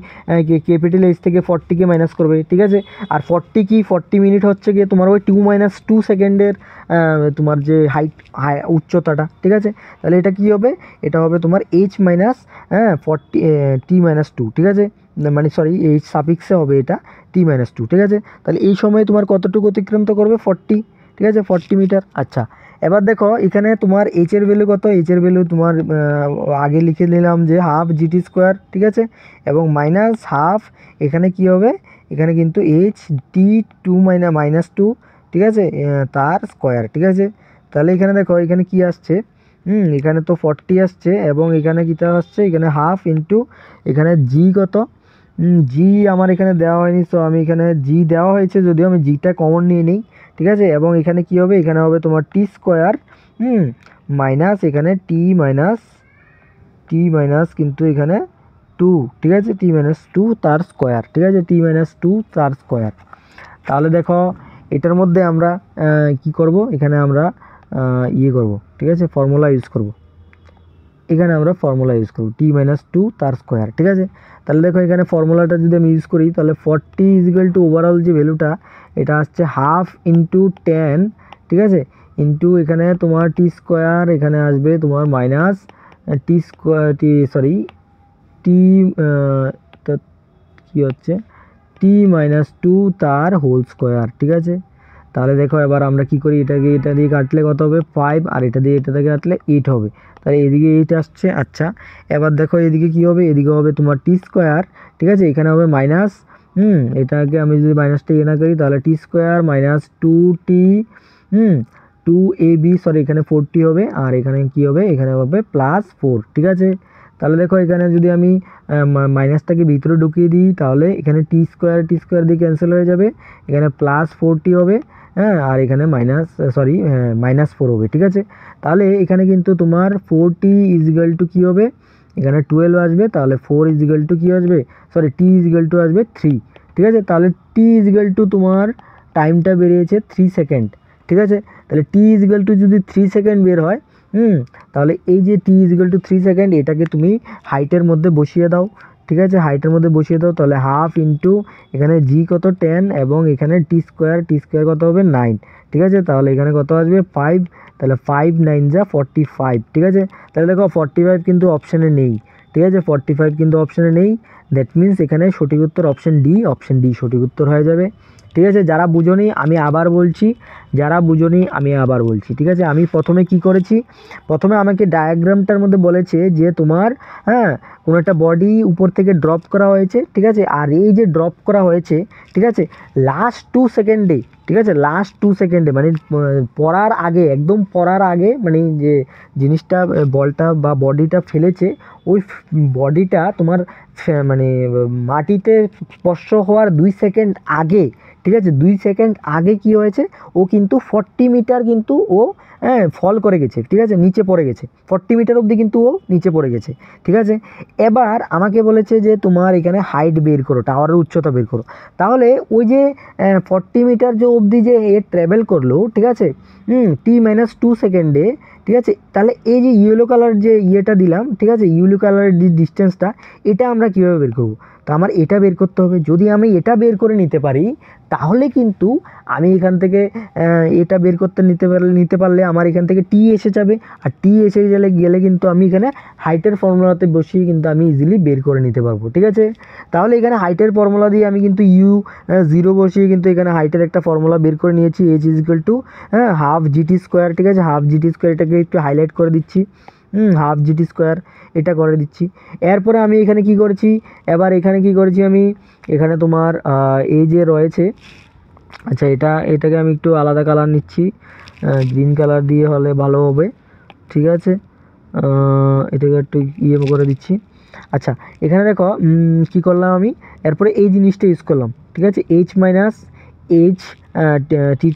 ক্যাপিটাল এইচ থেকে 40কে মাইনাস করবে, ঠিক আছে। আর 40 মিনিট হচ্ছে গিয়ে তোমার ওই 2 - 2 সেকেন্ডের তোমার যে উচ্চতাটা, ঠিক আছে। তাহলে এটা কী হবে? এটা হবে তোমার এইচ মাইনাস 40 - T - 2, ঠিক আছে। মানে সরি, এইচ সাফিক্সে হবে এটা T - 2, ঠিক আছে। তাহলে এই সময় তোমার কতটুকু অতিক্রান্ত করবে? 40, ঠিক আছে, 40 মিটার। আচ্ছা, এবার দেখো এখানে তোমার এইচের ভ্যালু কত? এইচের ভ্যালু তোমার আগে লিখে নিলাম যে হাফ জিটি স্কোয়ার, ঠিক আছে, এবং মাইনাস হাফ এখানে কি হবে? এখানে কিন্তু এইচ টি -2, ঠিক আছে, তার স্কোয়ার, ঠিক আছে। তাহলে এখানে দেখো এখানে কি আসছে, এখানে তো 40 আসছে, এবং এখানে কীটা আসছে? এখানে হাফ ইন্টু এখানে জি কত? জি আমার এখানে দেওয়া হয়নি, সো আমি এখানে জি দেওয়া হয়েছে, যদিও আমি জিটা কমন নিয়ে নিই, ঠিক আছে। এবং এখানে কি হবে? এখানে হবে তোমার টি স্কোয়ার মাইনাস এখানে টি মাইনাস কিন্তু এখানে 2, ঠিক আছে, T - 2 তার স্কোয়ার, ঠিক আছে, T - 2 তার স্কোয়ার। তাহলে দেখো এটার মধ্যে আমরা কি করব? এখানে আমরা ইয়ে করব, ঠিক আছে, ফর্মুলা ইউজ করব। এখানে আমরা ফর্মুলা ইউজ করব T - 2 তার স্কোয়ার, ঠিক আছে। তাহলে দেখো এখানে ফর্মুলাটা যদি আমি ইউজ করি, তাহলে 40 = ওভারঅল যে ভ্যালুটা, এটা আসছে হাফ ইন্টু 10, ঠিক আছে, ইন্টু এখানে তোমার টি স্কোয়ার, এখানে আসবে তোমার মাইনাস টি স্কোয়ার, টি কী হচ্ছে? T - 2 তার হোল স্কোয়ার, ঠিক আছে। তাহলে দেখো এবার আমরা কি করি? এটা দিয়ে কাটলে কত হবে? 5, আর এটা দিয়ে কাটলে 8 হবে। তাহলে এদিকে 8 আসছে। আচ্ছা, এবার দেখো এদিকে কি হবে? এদিকে হবে তোমার টি স্কোয়ার, ঠিক আছে, এখানে হবে মাইনাস, এটাকে আমি যদি মাইনাসটা না করি, তাহলে টি square minus 2t 2ab, sorry এখানে 4t হবে, আর এখানে কি হবে? এখানে হবে +4, ঠিক আছে। তাহলে দেখো এখানে যদি আমি মাইনাসটাকে ভিতরে ঢুকিয়ে দিই, তাহলে এখানে টি স্কোয়ার দিয়ে ক্যান্সেল হয়ে যাবে, এখানে +4t হবে, হ্যাঁ, আর এখানে -4 হবে, ঠিক আছে। তাহলে এখানে কিন্তু তোমার 4t = কী হবে? এখানে 12 আসবে, তাহলে 4 = কী আসবে? সরি, t আসবে 3, ঠিক আছে। তাহলে t তোমার টাইমটা বেরিয়েছে 3 সেকেন্ড, ঠিক আছে। তাহলে t যদি 3 সেকেন্ড বের হয়, তাহলে এই যে t 3 সেকেন্ড, এটাকে তুমি হাইটের মধ্যে বসিয়ে দাও, ঠিক আছে, হাইটের মধ্যে বসিয়ে দাও। তাহলে হাফ ইন্টু এখানে জি কত? 10, এবং এখানে টি স্কোয়ার কত হবে? 9, ঠিক আছে। তাহলে এখানে কত আসবে? 5, তাহলে 5 × 9 = 45, ঠিক আছে। তাহলে দেখো 45 কিন্তু অপশানে নেই, ঠিক আছে, 45 কিন্তু অপশানে নেই। দ্যাট মিন্স এখানে সঠিক উত্তর অপশান ডি সঠিক উত্তর হয়ে যাবে, ঠিক আছে। যারা বুঝোনি আমি আবার বলছি, ঠিক আছে। আমি প্রথমে কি করেছি? প্রথমে আমাকে ডায়াগ্রামটার মধ্যে বলেছে যে তোমার কোনো একটা বডি উপর থেকে ড্রপ করা হয়েছে, ঠিক আছে, আর এই যে ড্রপ করা হয়েছে, ঠিক আছে, লাস্ট 2 সেকেন্ডে, ঠিক আছে, লাস্ট 2 সেকেন্ডে মানে পড়ার আগে, একদম পড়ার আগে, মানে যে জিনিসটা বলটা বা বডিটা ফেলেছে, ওই বডিটা তোমার মানে মাটিতে স্পর্শ হওয়ার 2 সেকেন্ড আগে, ঠিক আছে, 2 সেকেন্ড আগে কি হয়েছে? ও কিন্তু 40 মিটার কিন্তু ও ফল করে গেছে, ঠিক আছে, নিচে পড়ে গেছে, 40 মিটার অবধি কিন্তু ও নিচে পড়ে গেছে, ঠিক আছে। এবার আমাকে বলেছে যে তোমার এখানে হাইট বের করো, টাওয়ারের উচ্চতা বের করো। তাহলে ওই যে 40 মিটার যে অবধি যে এ ট্রাভেল করলো, ঠিক আছে, T - 2 সেকেন্ডে, ঠিক আছে। তাহলে এই যে ইয়েলো কালার যে ইয়েটা দিলাম, ঠিক আছে, ইয়েলো কালারের যে ডিস্টেন্সটা, এটা আমরা কীভাবে বের করবো? তো আমার এটা বের করতে হবে। যদি আমি এটা বের করে নিতে পারি, তাহলে কিন্তু আমি এখান থেকে এটা বের করতে নিতে পারলে আমার এখান থেকে টি এসে যাবে, আর টি এসে গেলে কিন্তু আমি এখানে হাইটের ফর্মুলাতে বসিয়ে কিন্তু আমি ইজিলি বের করে নিতে পারবো, ঠিক আছে। তাহলে এখানে হাইটের ফর্মুলা দিয়ে আমি কিন্তু U0 বসিয়ে কিন্তু এখানে হাইটের একটা ফর্মুলা বের করে নিয়েছি, H = হাফ জিটি স্কোয়ার, ঠিক আছে, হাফ জিটি স্কোয়ার, এটাকে একটু হাইলাইট করে দিচ্ছি, হাফ জিটি স্কোয়ার এটা করে দিচ্ছি। এরপরে আমি এখানে কি করেছি? এবার এখানে কি করেছি আমি? এখানে তোমার এই যে রয়েছে, আচ্ছা, এটাকে আমি একটু আলাদা কালার নিচ্ছি, গ্রিন কালার দিয়ে হলে ভালো হবে, ঠিক আছে। এটাকে একটু ইয়ে করে দিচ্ছি। আচ্ছা, এখানে দেখো কি করলাম আমি? এরপরে এই জিনিসটা ইউজ করলাম, ঠিক আছে, H T⁻²,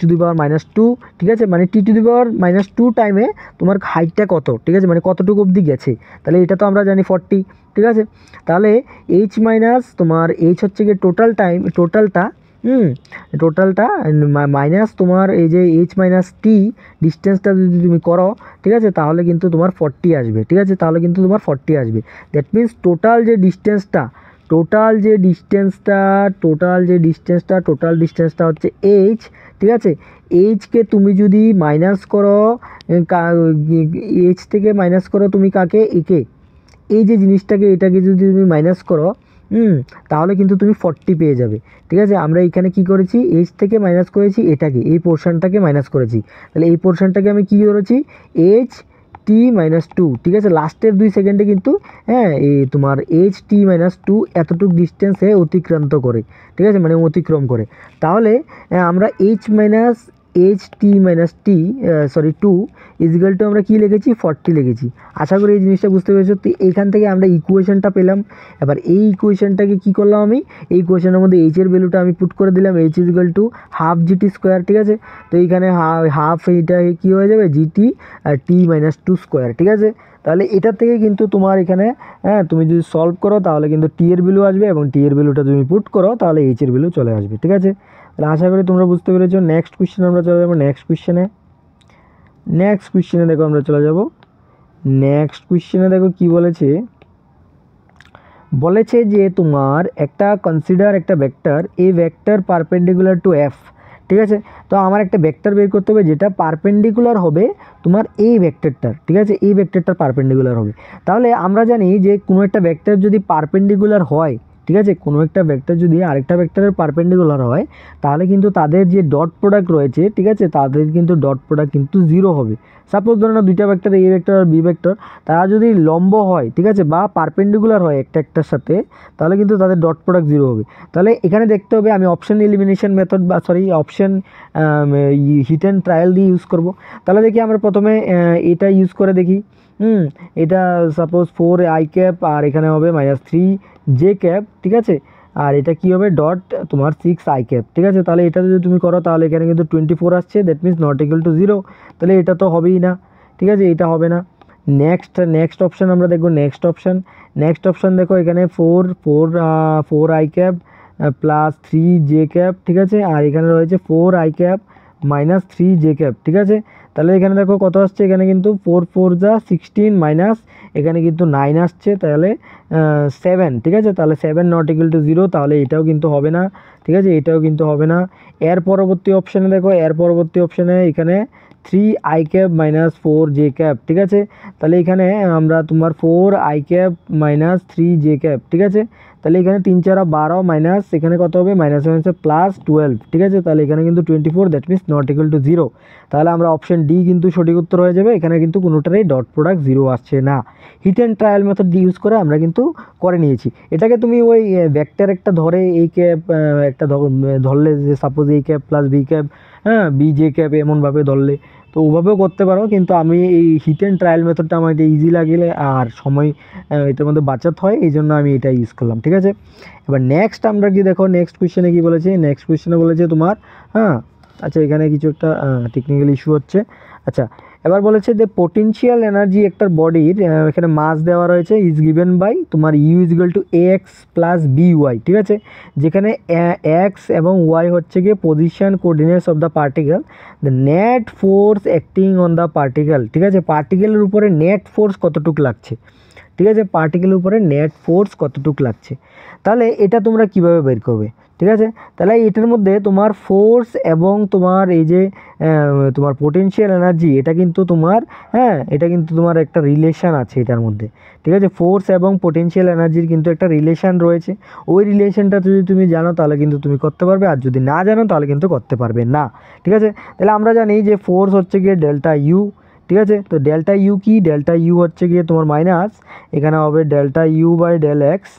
ঠিক আছে, মানে T⁻² টাইমে তোমার হাইটটা কত, ঠিক আছে, মানে কতটুকু অবধি গেছে। তাহলে এটা তো আমরা জানি 40, ঠিক আছে। তাহলে তোমার H হচ্ছে গিয়ে টোটালটা, টোটালটা মাইনাস তোমার এই যে এইচ মাইনাস টি ডিস্টেন্সটা যদি তুমি করো, ঠিক আছে, তাহলে কিন্তু তোমার 40 আসবে, ঠিক আছে, তাহলে কিন্তু তোমার 40 আসবে। দ্যাট মিন্স টোটাল ডিস্টেন্সটা হচ্ছে এইচ, ঠিক আছে। এইচকে তুমি যদি মাইনাস করো, এইচ থেকে মাইনাস করো তুমি কাকে, একে, এই যে জিনিসটাকে, এটাকে যদি তুমি মাইনাস করো, তাহলে কিন্তু তুমি 40 পেয়ে যাবে, ঠিক আছে। আমরা এখানে কি করেছি, এইচ থেকে মাইনাস করেছি এটাকে, এই পোর্শনটাকে মাইনাস করেছি, তাহলে এই পোর্শনটাকে আমি কি করেছি, এইচ টি মাইনাস টু, ঠিক আছে, লাস্টের 2 সেকেন্ডে কিন্তু এই তোমার এইচ টি মাইনাস টু এতটুকু ডিস্টেন্সে অতিক্রান্ত করে, ঠিক আছে, মানে অতিক্রম করে। তাহলে আমরা এইচ টি মাইনাস টি টু ইজিক্যাল টু আমরা কী লিখেছি, 40 লিখেছি। আশা করি এই জিনিসটা বুঝতে পেরেছো। তো এইখান থেকে আমরা ইকুয়েশনটা পেলাম। এবার এই ইকুয়েশনটাকে কী করলাম, আমি এই ইকুয়েশনের মধ্যে এইচের ভ্যালুটা আমি পুট করে দিলাম, H is equal to half GT square, ঠিক আছে। তো এইখানে হাফ এইটা কী হয়ে যাবে, GT T minus two square, ঠিক আছে। তাহলে এটার থেকে কিন্তু তোমার এখানে তুমি যদি সলভ করো তাহলে কিন্তু টি এর ভ্যালু আসবে, এবং টি এর ভ্যালুটা তুমি পুট করো তাহলে এইচ এর ভ্যালু চলে আসবে, ঠিক আছে। তাহলে আশা করি তোমরা বুঝতে পেরেছো। নেক্সট কোয়েশ্চেনে আমরা চলে যাবো। নেক্সট কোয়েশ্চেনে দেখো আমরা চলে যাব। নেক্সট কোয়েশ্চেনে দেখো কি বলেছে যে তোমার একটা কনসিডার একটা vector, A vector perpendicular to F, ঠিক আছে। তো আমার একটা ভেক্টর বের করতে হবে যেটা পারপেন্ডিকুলার হবে তোমার এই ভেক্টরটার, ঠিক আছে, এই ভেক্টরটার পারপেন্ডিকুলার হবে। তাহলে আমরা জানি যে কোনো একটা ভেক্টর যদি পারপেন্ডিকুলার হয়, ঠিক আছে, কোনো একটা ভেক্টর যদি আরেকটা ভেক্টরের পারপেন্ডিকুলার হয়, তাহলে কিন্তু তাদের যে ডট প্রোডাক্ট রয়েছে, ঠিক আছে, তাদের কিন্তু ডট প্রোডাক্ট কিন্তু 0 হবে। সাপোজ ধরো না দুইটা ভেক্টর, এ ভেক্টর আর বি ভেক্টর, তারা যদি লম্ব হয়, ঠিক আছে, বা পারপেন্ডিকুলার হয় একটার সাথে, তাহলে কিন্তু তাদের ডট প্রোডাক্ট 0 হবে। তাহলে এখানে দেখতে হবে, আমি অপশন এলিমিনেশন মেথড বা অপশন হিট অ্যান্ড ট্রায়াল দিয়ে ইউজ করব। তাহলে দেখি আমরা প্রথমে এটা ইউজ করে দেখি। এটা সাপোজ 4 আই ক্যাপ, আর এখানে হবে -3 জে ক্যাপ, ঠিক আছে, আর এটা কি হবে ডট তোমার 6 আই ক্যাপ, ঠিক আছে। তাহলে এটা যদি তুমি করো তাহলে এখানে কিন্তু 24 আসছে, that means not equal to 0, তাহলে এটা তো হবেই না, ঠিক আছে, এটা হবে না। নেক্সট অপশান আমরা দেখবো। নেক্সট অপশান দেখো, এখানে 4 I cap plus 3 J cap, ঠিক আছে, আর এখানে রয়েছে 4 I cap minus 3 J cap, ঠিক আছে। তাহলে এখানে দেখো কত আসছে, এখানে কিন্তু 4 4 যা 16 মাইনাস এখানে কিন্তু 9 আসছে, তাহলে 7, ঠিক আছে। তাহলে 7 নট ইকুয়াল টু 0, তাহলে এটাও কিন্তু হবে না, ঠিক আছে, এটাও কিন্তু হবে না। এর পরবর্তী অপশানে দেখো, এখানে 3 I cap minus 4 J cap, ঠিক আছে। তাহলে এখানে আমরা তোমার 4 I cap minus 3 J cap, ঠিক আছে। তাহলে এখানে 3 4 12 মাইনাস এখানে কত হবে, মাইনাস প্লাস 12, ঠিক আছে। তাহলে এখানে কিন্তু 24, that means not equal to 0। তাহলে আমরা অপশন ডি কিন্তু সঠিক উত্তর হয়ে যাবে। এখানে কিন্তু কোনোটারই ডট প্রোডাক্ট 0 আসছে না। Hit and trial method use করে আমরা কিন্তু করে নিয়েছি। এটাকে তুমি ওই ভেক্টর একটা ধরে এই ক্যাপ একটা ধরলে, যে সাপোজ এই cap plus B cap, B J cap এমনভাবে ধরলে, তো ওভাবেও করতে পারো, কিন্তু আমি এই হিট অ্যান্ড ট্রায়াল মেথডটা আমার এটা ইজি লাগলে আর সময় এটার মধ্যে বাঁচাতে হয়, এই জন্য আমি এটা ইউজ করলাম, ঠিক আছে। এবার নেক্সট আমরা কি দেখো, নেক্সট কোয়েশ্চেনে কি বলেছে, নেক্সট কোয়েশ্চেনে বলেছে তোমার আচ্ছা এখানে কিছু একটা টেকনিক্যাল ইস্যু হচ্ছে। আচ্ছা, এবার বলেছে যে পোটেনশিয়াল এনার্জি একটা বডির, এখানে মাস দেওয়া রয়েছে, ইজ গিভেন বাই তোমার U is equal to A X plus B Y, ঠিক আছে। যেখানে এক্স এবং ওয়াই হচ্ছে গিয়ে position coordinates of the particle, the net force acting on the particle, ঠিক আছে। পার্টিকেলের উপরে নেট ফোর্স কতটুকু লাগছে, ঠিক আছে, পার্টিকেলের উপরে নেট ফোর্স কতটুকু লাগছে। তাহলে এটা তোমরা কিভাবে বের করবে, ঠিক আছে। তাহলে এটার মধ্যে তোমার ফোর্স এবং তোমার এই যে তোমার পোটেনশিয়াল এনার্জি, এটা কিন্তু তোমার এটা কিন্তু তোমার একটা রিলেশান আছে এটার মধ্যে, ঠিক আছে। ফোর্স এবং পোটেনশিয়াল এনার্জির কিন্তু একটা রিলেশান রয়েছে। ওই রিলেশানটা যদি তুমি জানো তাহলে কিন্তু তুমি করতে পারবে, আর যদি না জানো তাহলে কিন্তু করতে পারবে না, ঠিক আছে। তাহলে আমরা জানি যে ফোর্স হচ্ছে গিয়ে ডেল্টা ইউ, ঠিক আছে। তো ডেল্টা ইউ কি, ডেল্টা ইউ হচ্ছে গিয়ে তোমার মাইনাস এখানে হবে delta U by del X,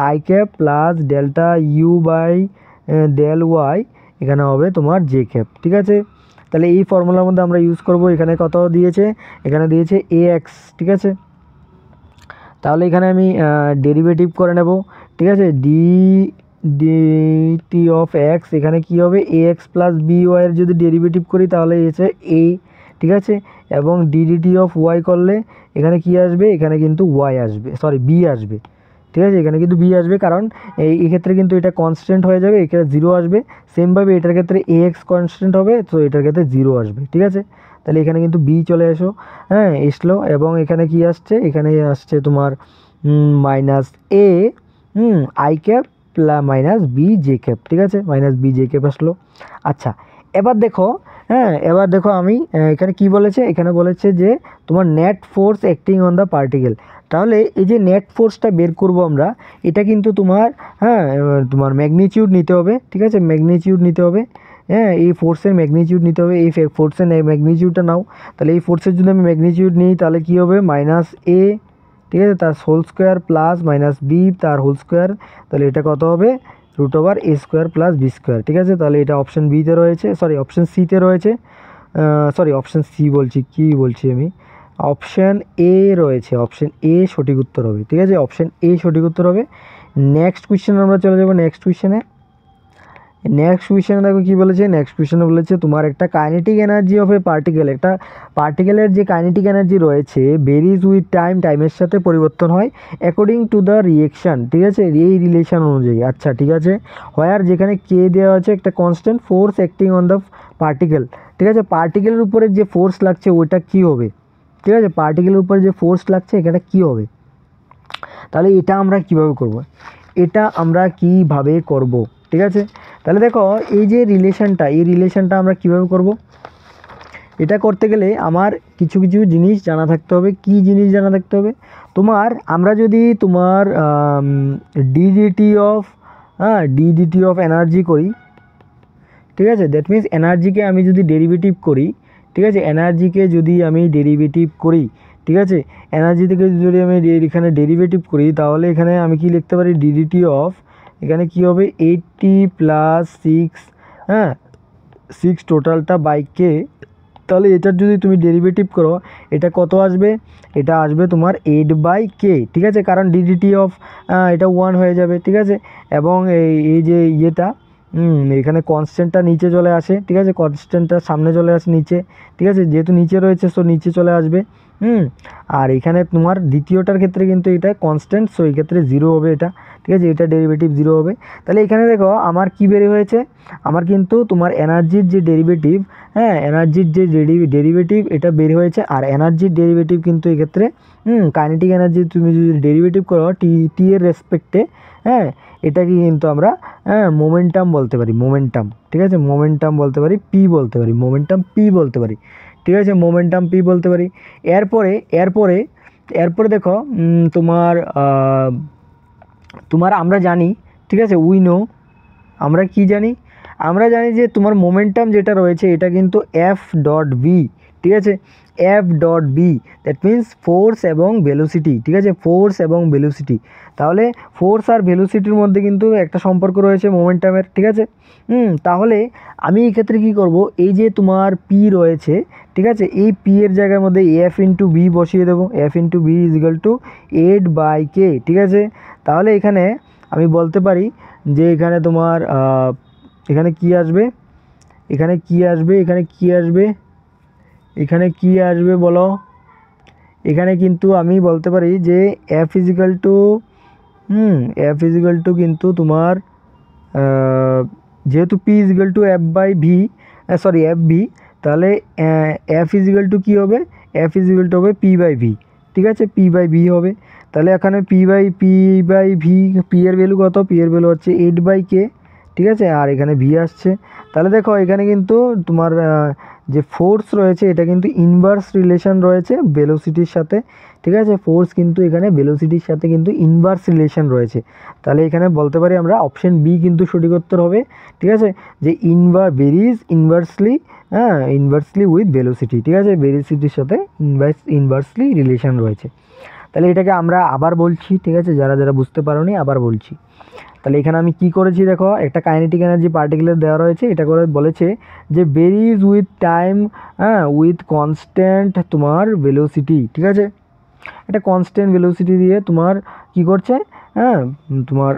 I cap plus delta U by del Y, এখানে হবে তোমার জে ক্যাপ, ঠিক আছে। তাহলে এই ফর্মুলার মধ্যে আমরা ইউজ করব। এখানে কত দিয়েছে, এখানে দিয়েছে এ এক্স, ঠিক আছে। তাহলে এখানে আমি ডেরিভেটিভ করে নেব, ঠিক আছে, টি অফ এক্স, এখানে কি হবে এ এক্স প্লাস বি ওয়াইয়ের যদি ডেরিভেটিভ করি তাহলে এসে এ, ঠিক আছে, এবং ডিডিটি অফ ওয়াই করলে এখানে কি আসবে, এখানে কিন্তু ওয়াই আসবে, বি আসবে, ঠিক আছে, এখানে কিন্তু বি আসবে, কারণ এই ক্ষেত্রে কিন্তু এটা কনস্ট্যান্ট হয়ে যাবে, এখানে জিরো আসবে। সেমভাবে এটার ক্ষেত্রে এ এক্স কনস্ট্যান্ট হবে, তো এটার ক্ষেত্রে জিরো আসবে। ঠিক আছে, তাহলে এখানে কিন্তু বি চলে এসো, হ্যাঁ এসলো। এবং এখানে কি আসছে, এখানে আসছে তোমার minus A I cap minus B J cap. ঠিক আছে, মাইনাস বি জে ক্যাপ আসলো। আচ্ছা, এবার দেখো, হ্যাঁ এবার দেখো আমি এখানে কি বলেছে, এখানে বলেছে যে তোমার net force acting on the particle. তাহলে এই যে নেট ফোর্সটা বের করব আমরা, এটা কিন্তু তোমার, হ্যাঁ তোমার ম্যাগনিটিউড নিতে হবে। ঠিক আছে, ম্যাগনিটিউড নিতে হবে, হ্যাঁ এই ফোর্সের ম্যাগনিটিউড নিতে হবে, এই ফোর্সের ম্যাগনিটিউডটা নাও। তাহলে এই ফোর্সের যদি আমি ম্যাগনিটিউড নিই, তাহলে কী হবে, মাইনাস এ, ঠিক আছে, তার whole square plus minus B তার হোল স্কোয়ার, তাহলে এটা কত হবে, root over A square plus B square. ঠিক আছে, তাহলে এটা অপশান বিতে রয়েছে, সরি অপশান সিতে রয়েছে, সরি অপশান সি বলছি, কি বলছি আমি, অপশান এ রয়েছে, অপশান এ সঠিক উত্তর হবে। ঠিক আছে, অপশান এ সঠিক উত্তর হবে। নেক্সট কোয়েশ্চেন আমরা চলে যাবো, নেক্সট কোয়েশ্চেনে দেখো কী বলেছে, নেক্সট কোয়েশ্চেনে বলেছে তোমার একটা kinetic energy of A particle, একটা পার্টিকেলের যে কাইনেটিক এনার্জি রয়েছে ভেরিজ উইথ টাইমের সাথে পরিবর্তন হয় অ্যাকর্ডিং টু দ্য রিয়েকশান। ঠিক আছে, এই রিলেশন অনুযায়ী। আচ্ছা ঠিক আছে, হোয়ার যেখানে কে দেওয়া আছে একটা constant force acting on the particle. ঠিক আছে, পার্টিকেলের উপরে যে ফোর্স লাগছে ওইটা কী হবে, ঠিক আছে, পার্টিকেলের উপরে যে ফোর্স লাগছে এখানে কী হবে। তাহলে এটা আমরা কিভাবে করব, এটা আমরা কিভাবে করব, ঠিক আছে। তাহলে দেখো এই যে রিলেশনটা, এই রিলেশনটা আমরা কিভাবে করব, এটা করতে গেলে আমার কিছু কিছু জিনিস জানা থাকতে হবে। কি জিনিস জানা থাকতে হবে তোমার, আমরা যদি তোমার ডিডিটি অফ এনার্জি করি, ঠিক আছে, দ্যাট মিন্স এনার্জিকে আমি যদি ডেরিভেটিভ করি, ঠিক আছে, এনার্জিকে যদি আমি ডেরিভেটিভ করি, ঠিক আছে, এনার্জি থেকে যদি আমি এখানে ডেরিভেটিভ করি, তাহলে এখানে আমি কি লিখতে পারি, ডিডিটি অফ, এখানে কি হবে 80 প্লাস 6, হ্যাঁ 6 টোটালটা বাই কে। তাহলে এটার যদি তুমি ডেরিভেটিভ করো, এটা কত আসবে, এটা আসবে তোমার 8/k। ঠিক আছে, কারণ ডিডিটি অফ এটা 1 হয়ে যাবে। ঠিক আছে, এবং এই যে ইয়েটা এখানে কনস্ট্যান্টটা নিচে চলে আসে। ঠিক আছে, কনস্ট্যান্টটা সামনে চলে আসে নিচে। ঠিক আছে, যেহেতু নিচে রয়েছে সো নিচে চলে আসবে। আর এখানে তোমার দ্বিতীয়টার ক্ষেত্রে কিন্তু এটা কনস্ট্যান্ট, সো এই ক্ষেত্রে 0 হবে এটা। ঠিক আছে, এটা ডেরিভেটিভ 0 হবে। তাহলে এখানে দেখো আমার কি বের হয়েছে, আমার কিন্তু তোমার এনার্জির যে ডেরিভেটিভ, হ্যাঁ এনার্জির যে ডেরিভেটিভ এটা বের হয়েছে। আর এনার্জির ডেরিভেটিভ কিন্তু এক্ষেত্রে কাইনেটিক এনার্জি তুমি যদি ডেরিভেটিভ করো টি এর রেসপেক্টে, হ্যাঁ এটাকে কিন্তু আমরা মোমেন্টাম বলতে পারি, মোমেন্টাম। ঠিক আছে, মোমেন্টাম বলতে পারি, পি বলতে পারি, মোমেন্টাম পি বলতে পারি। ঠিক আছে, মোমেন্টাম পি বলতে পারি। এরপরে এরপরে এরপরে দেখো তোমার তোমার আমরা জানি, ঠিক আছে, উইনো, আমরা কি জানি, আমরা জানি যে তোমার মোমেন্টাম যেটা রয়েছে এটা কিন্তু এফ ডট বি। ঠিক আছে, F dot B that means force এবং ভেলোসিটি। ঠিক আছে, ফোর্স এবং ভেলোসিটি। তাহলে ফোর্স আর ভেলোসিটির মধ্যে কিন্তু একটা সম্পর্ক রয়েছে মোমেন্টামের। ঠিক আছে, তাহলে আমি এই ক্ষেত্রে কী করব, এই যে তোমার পি রয়েছে, ঠিক আছে, এই পি এর জায়গার মধ্যে এফ ইন্টু বি বসিয়ে দেবো, F into B is equal to 8/k। ঠিক আছে, তাহলে এখানে আমি বলতে পারি যে এখানে তোমার এখানে কি আসবে, এখানে কি আসবে, এখানে কি আসবে, এখানে কি আসবে বলো, এখানে কিন্তু আমি বলতে পারি যে F is equal to F is equal to কিন্তু তোমার যেহেতু P is equal to F by V, sorry F V, তাহলে এফ ইজিক্যাল টু কী হবে, এফ ইজিক্যাল টু হবে পি বাই ভি। ঠিক আছে, পি বাই ভি হবে। তাহলে এখানে পি বাই ভি, পি এর ভ্যালু কত, পি এর ভ্যালু হচ্ছে 8/k। ঠিক আছে, আর এখানে ভি আসছে। তাহলে দেখো এখানে কিন্তু তোমার যে ফোর্স রয়েছে এটা কিন্তু ইনভার্স রিলেশন রয়েছে ভেলোসিটির সাথে। ঠিক আছে, ফোর্স কিন্তু এখানে ভেলোসিটির সাথে কিন্তু ইনভার্স রিলেশন রয়েছে। তাহলে এখানে বলতে পারি আমরা অপশন বি কিন্তু সঠিক উত্তর হবে। ঠিক আছে, যে varies inversely, inversely with velocity. ঠিক আছে, ভেলোসিটির সাথে ইনভার্সলি রিলেশন রয়েছে। তাহলে এটাকে আমরা আবার বলছি, ঠিক আছে, যারা যারা বুঝতে পারোনি আবার বলছি। তাহলে এখানে আমি কি করেছি দেখো, একটা কাইনেটিক এনার্জি পার্টিকুলার দেওয়া রয়েছে, এটা করে বলেছে যে varies with time, with constant তোমার ভেলোসিটি। ঠিক আছে, এটা কনস্ট্যান্ট ভেলোসিটি দিয়ে তোমার কি করছে, তোমার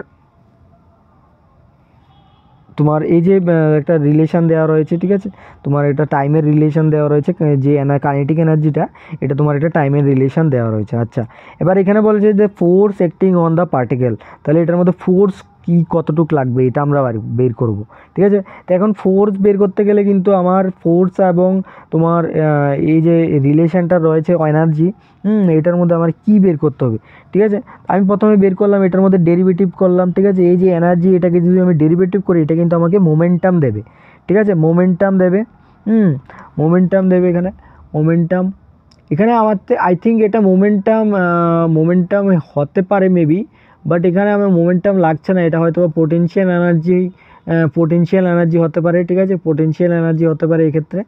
তোমার এই যে একটা রিলেশন দেওয়া রয়েছে, ঠিক আছে, তোমার এটা টাইমের রিলেশন দেওয়া রয়েছে, যে কাইনেটিক এনার্জিটা এটা তোমার এটা টাইমের রিলেশন দেওয়া রয়েছে। আচ্ছা, এবার এখানে বলেছে যে force acting on the particle, তাহলে এটার মধ্যে ফোর্স কি কতটুক লাগবে এটা আমরা বের করব, ঠিক আছে। তো এখন ফোর্স বের করতে গেলে কিন্তু আমার ফোর্স এবং তোমার এই যে রিলেশনটা রয়েছে এনার্জি, এটার মধ্যে আমার কি বের করতে হবে, ঠিক আছে। আমি প্রথমে বের করলাম এটার মধ্যে ডেরিভেটিভ করলাম, ঠিক আছে। এই যে এনার্জি এটাকে যদি আমি ডেরিভেটিভ করি এটা কিন্তু আমাকে মোমেন্টাম দেবে, ঠিক আছে, মোমেন্টাম দেবে, মোমেন্টাম দেবে এখানে, মোমেন্টাম এখানে আমার আই থিঙ্ক এটা মোমেন্টাম হতে পারে মেবি, বাট এখানে আমার মোমেন্টাম লাগছে না, এটা হয়তো পোটেনশিয়াল এনার্জি হতে পারে, ঠিক আছে, পোটেনশিয়াল এনার্জি হতে পারে এক্ষেত্রে।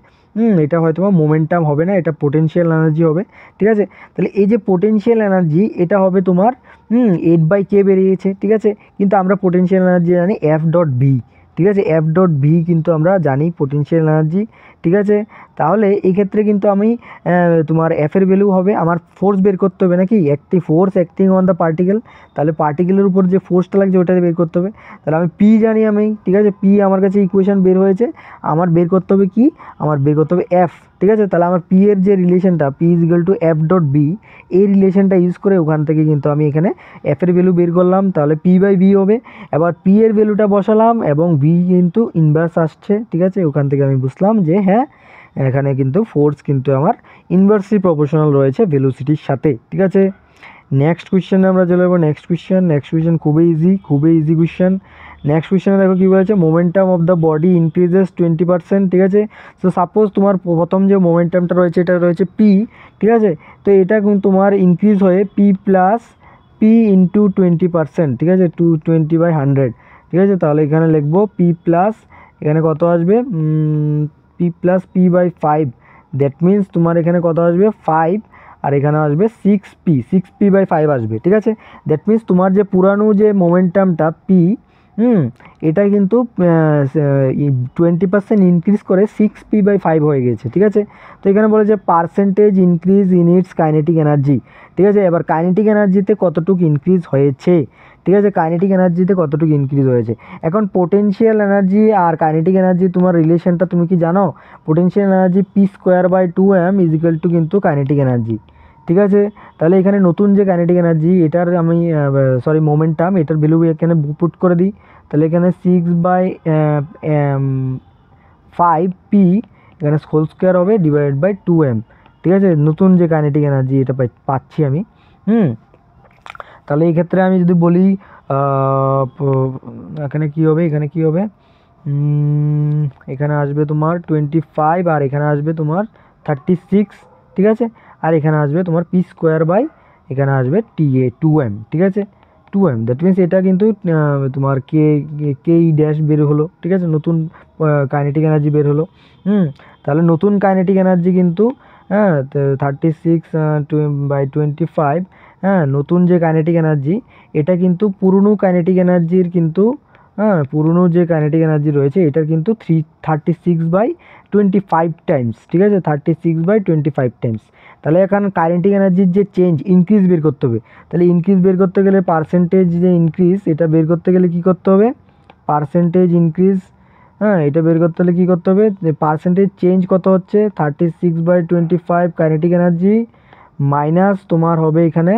এটা হয়তো বা মোমেন্টাম হবে না, এটা পোটেনশিয়াল এনার্জি হবে, ঠিক আছে। তাহলে এই যে পোটেনশিয়াল এনার্জি এটা হবে তোমার 8/k বেরিয়েছে, ঠিক আছে। কিন্তু আমরা পোটেনশিয়াল এনার্জি জানি F.V, ঠিক আছে, F.V কিন্তু আমরা জানি পোটেনশিয়াল এনার্জি, ঠিক আছে। তাহলে এই ক্ষেত্রে কিন্তু আমি তোমার এফ এর ভ্যালু হবে, আমার ফোর্স বের করতে হবে নাকি, একটি force acting on the particle, তাহলে পার্টিকেলের উপর যে ফোর্সটা লাগছে ওটা বের করতে হবে। তাহলে আমি পি জানি আমি, ঠিক আছে, পি আমার কাছে ইকুয়েশন বের হয়েছে, আমার বের করতে হবে কি, আমার বের করতে হবে এফ, ঠিক আছে। তাহলে আমার পি এর যে রিলেশনটা P F.V, এই রিলেশনটা ইউজ করে ওখান থেকে কিন্তু আমি এখানে এফ এর ভ্যালু বের করলাম, তাহলে P/V হবে। এবার পি এর ভ্যালুটা বসালাম এবং ভি কিন্তু ইনভার্স আসছে, ঠিক আছে। ওখান থেকে আমি বুঝলাম যে হ্যাঁ এখানে কিন্তু ফোর্স কিন্তু আমার ইনভার্সলি প্রপোর্শনাল রয়েছে ভেলোসিটির সাথে, ঠিক আছে। নেক্সট কোয়েশ্চেনে আমরা চলে যাবো। নেক্সট কোয়েশ্চেন খুবই ইজি কোয়েশ্চেন। নেক্সট কোয়েশ্চেনে দেখো কী বলেছে, momentum of the body increases 20%, ঠিক আছে। সো সাপোজ তোমার প্রথম যে মোমেন্টামটা রয়েছে এটা রয়েছে পি, ঠিক আছে। তো এটা কিন্তু তোমার ইনক্রিজ হয়ে পি ইন্টু 20%, ঠিক আছে, 220/100, ঠিক আছে। তাহলে এখানে লিখবো পি প্লাস, এখানে কত আসবে, P+P/5, দ্যাট মিন্স তোমার এখানে কত আসবে 5, আর এখানে আসবে 6P/5 আসবে, ঠিক আছে। দ্যাট মিন্স তোমার যে পুরানো যে মোমেন্টামটা পি, এটা কিন্তু 20% ইনক্রিজ করে 6P/5 হয়ে গেছে, ঠিক আছে। তো এখানে বলে যে percentage increase in it's kinetic energy, ঠিক আছে। এবার কাইনেটিক এনার্জিতে কতটুকু ইনক্রিজ হয়েছে, ঠিক আছে, কাইনেটিক এনার্জিতে কতটুকু ইনক্রিজ হয়েছে। এখন পোটেনশিয়াল এনার্জি আর কাইনেটিক এনার্জি তোমার রিলেশনটা তুমি কি জানো, পোটেনশিয়াল এনার্জি P²/2m = কিন্তু কাইনেটিক এনার্জি, ঠিক আছে। তাহলে এখানে নতুন যে কাইনেটিক এনার্জি এটার আমি মোমেন্টাম এটার ভ্যালু এখানে পুট করে দিই, তাহলে এখানে 6/5p এখানে হোল স্কোয়ার হবে /2m, ঠিক আছে, নতুন যে কাইনেটিক এনার্জি এটা পাচ্ছি আমি। তাহলে এই ক্ষেত্রে আমি যদি বলি এখানে কি হবে, এখানে আসবে তোমার 25 আর এখানে আসবে তোমার 36, ঠিক আছে। আর এখানে আসবে তোমার P² এখানে আসবে 2m, ঠিক আছে, 2m, দ্যাট মিনস এটা কিন্তু তোমার কে ড্যাশ বের হলো, ঠিক আছে, নতুন কাইনেটিক এনার্জি বের হলো। তাহলে নতুন কাইনেটিক এনার্জি কিন্তু 36/25, নতুন যে কাইনেটিক এনার্জি এটা কিন্তু পুরনো কাইনেটিক এনার্জির কিন্তু পুরনো যে কাইনেটিক এনার্জি রয়েছে এটার কিন্তু 36/25 টাইমস, ঠিক আছে, 36/25 টাইমস। তাহলে এখন কাইনেটিক এনার্জির যে চেঞ্জ ইনক্রিজ বের করতে হবে, তাহলে ইনক্রিজ বের করতে গেলে পার্সেন্টেজ যে ইনক্রিজ এটা বের করতে গেলে কী করতে হবে, পার্সেন্টেজ ইনক্রিজ, এটা বের করতে হলে কী করতে হবে, পার্সেন্টেজ চেঞ্জ কত হচ্ছে 36/25 কাইনেটিক এনার্জি মাইনাস তোমার হবে এখানে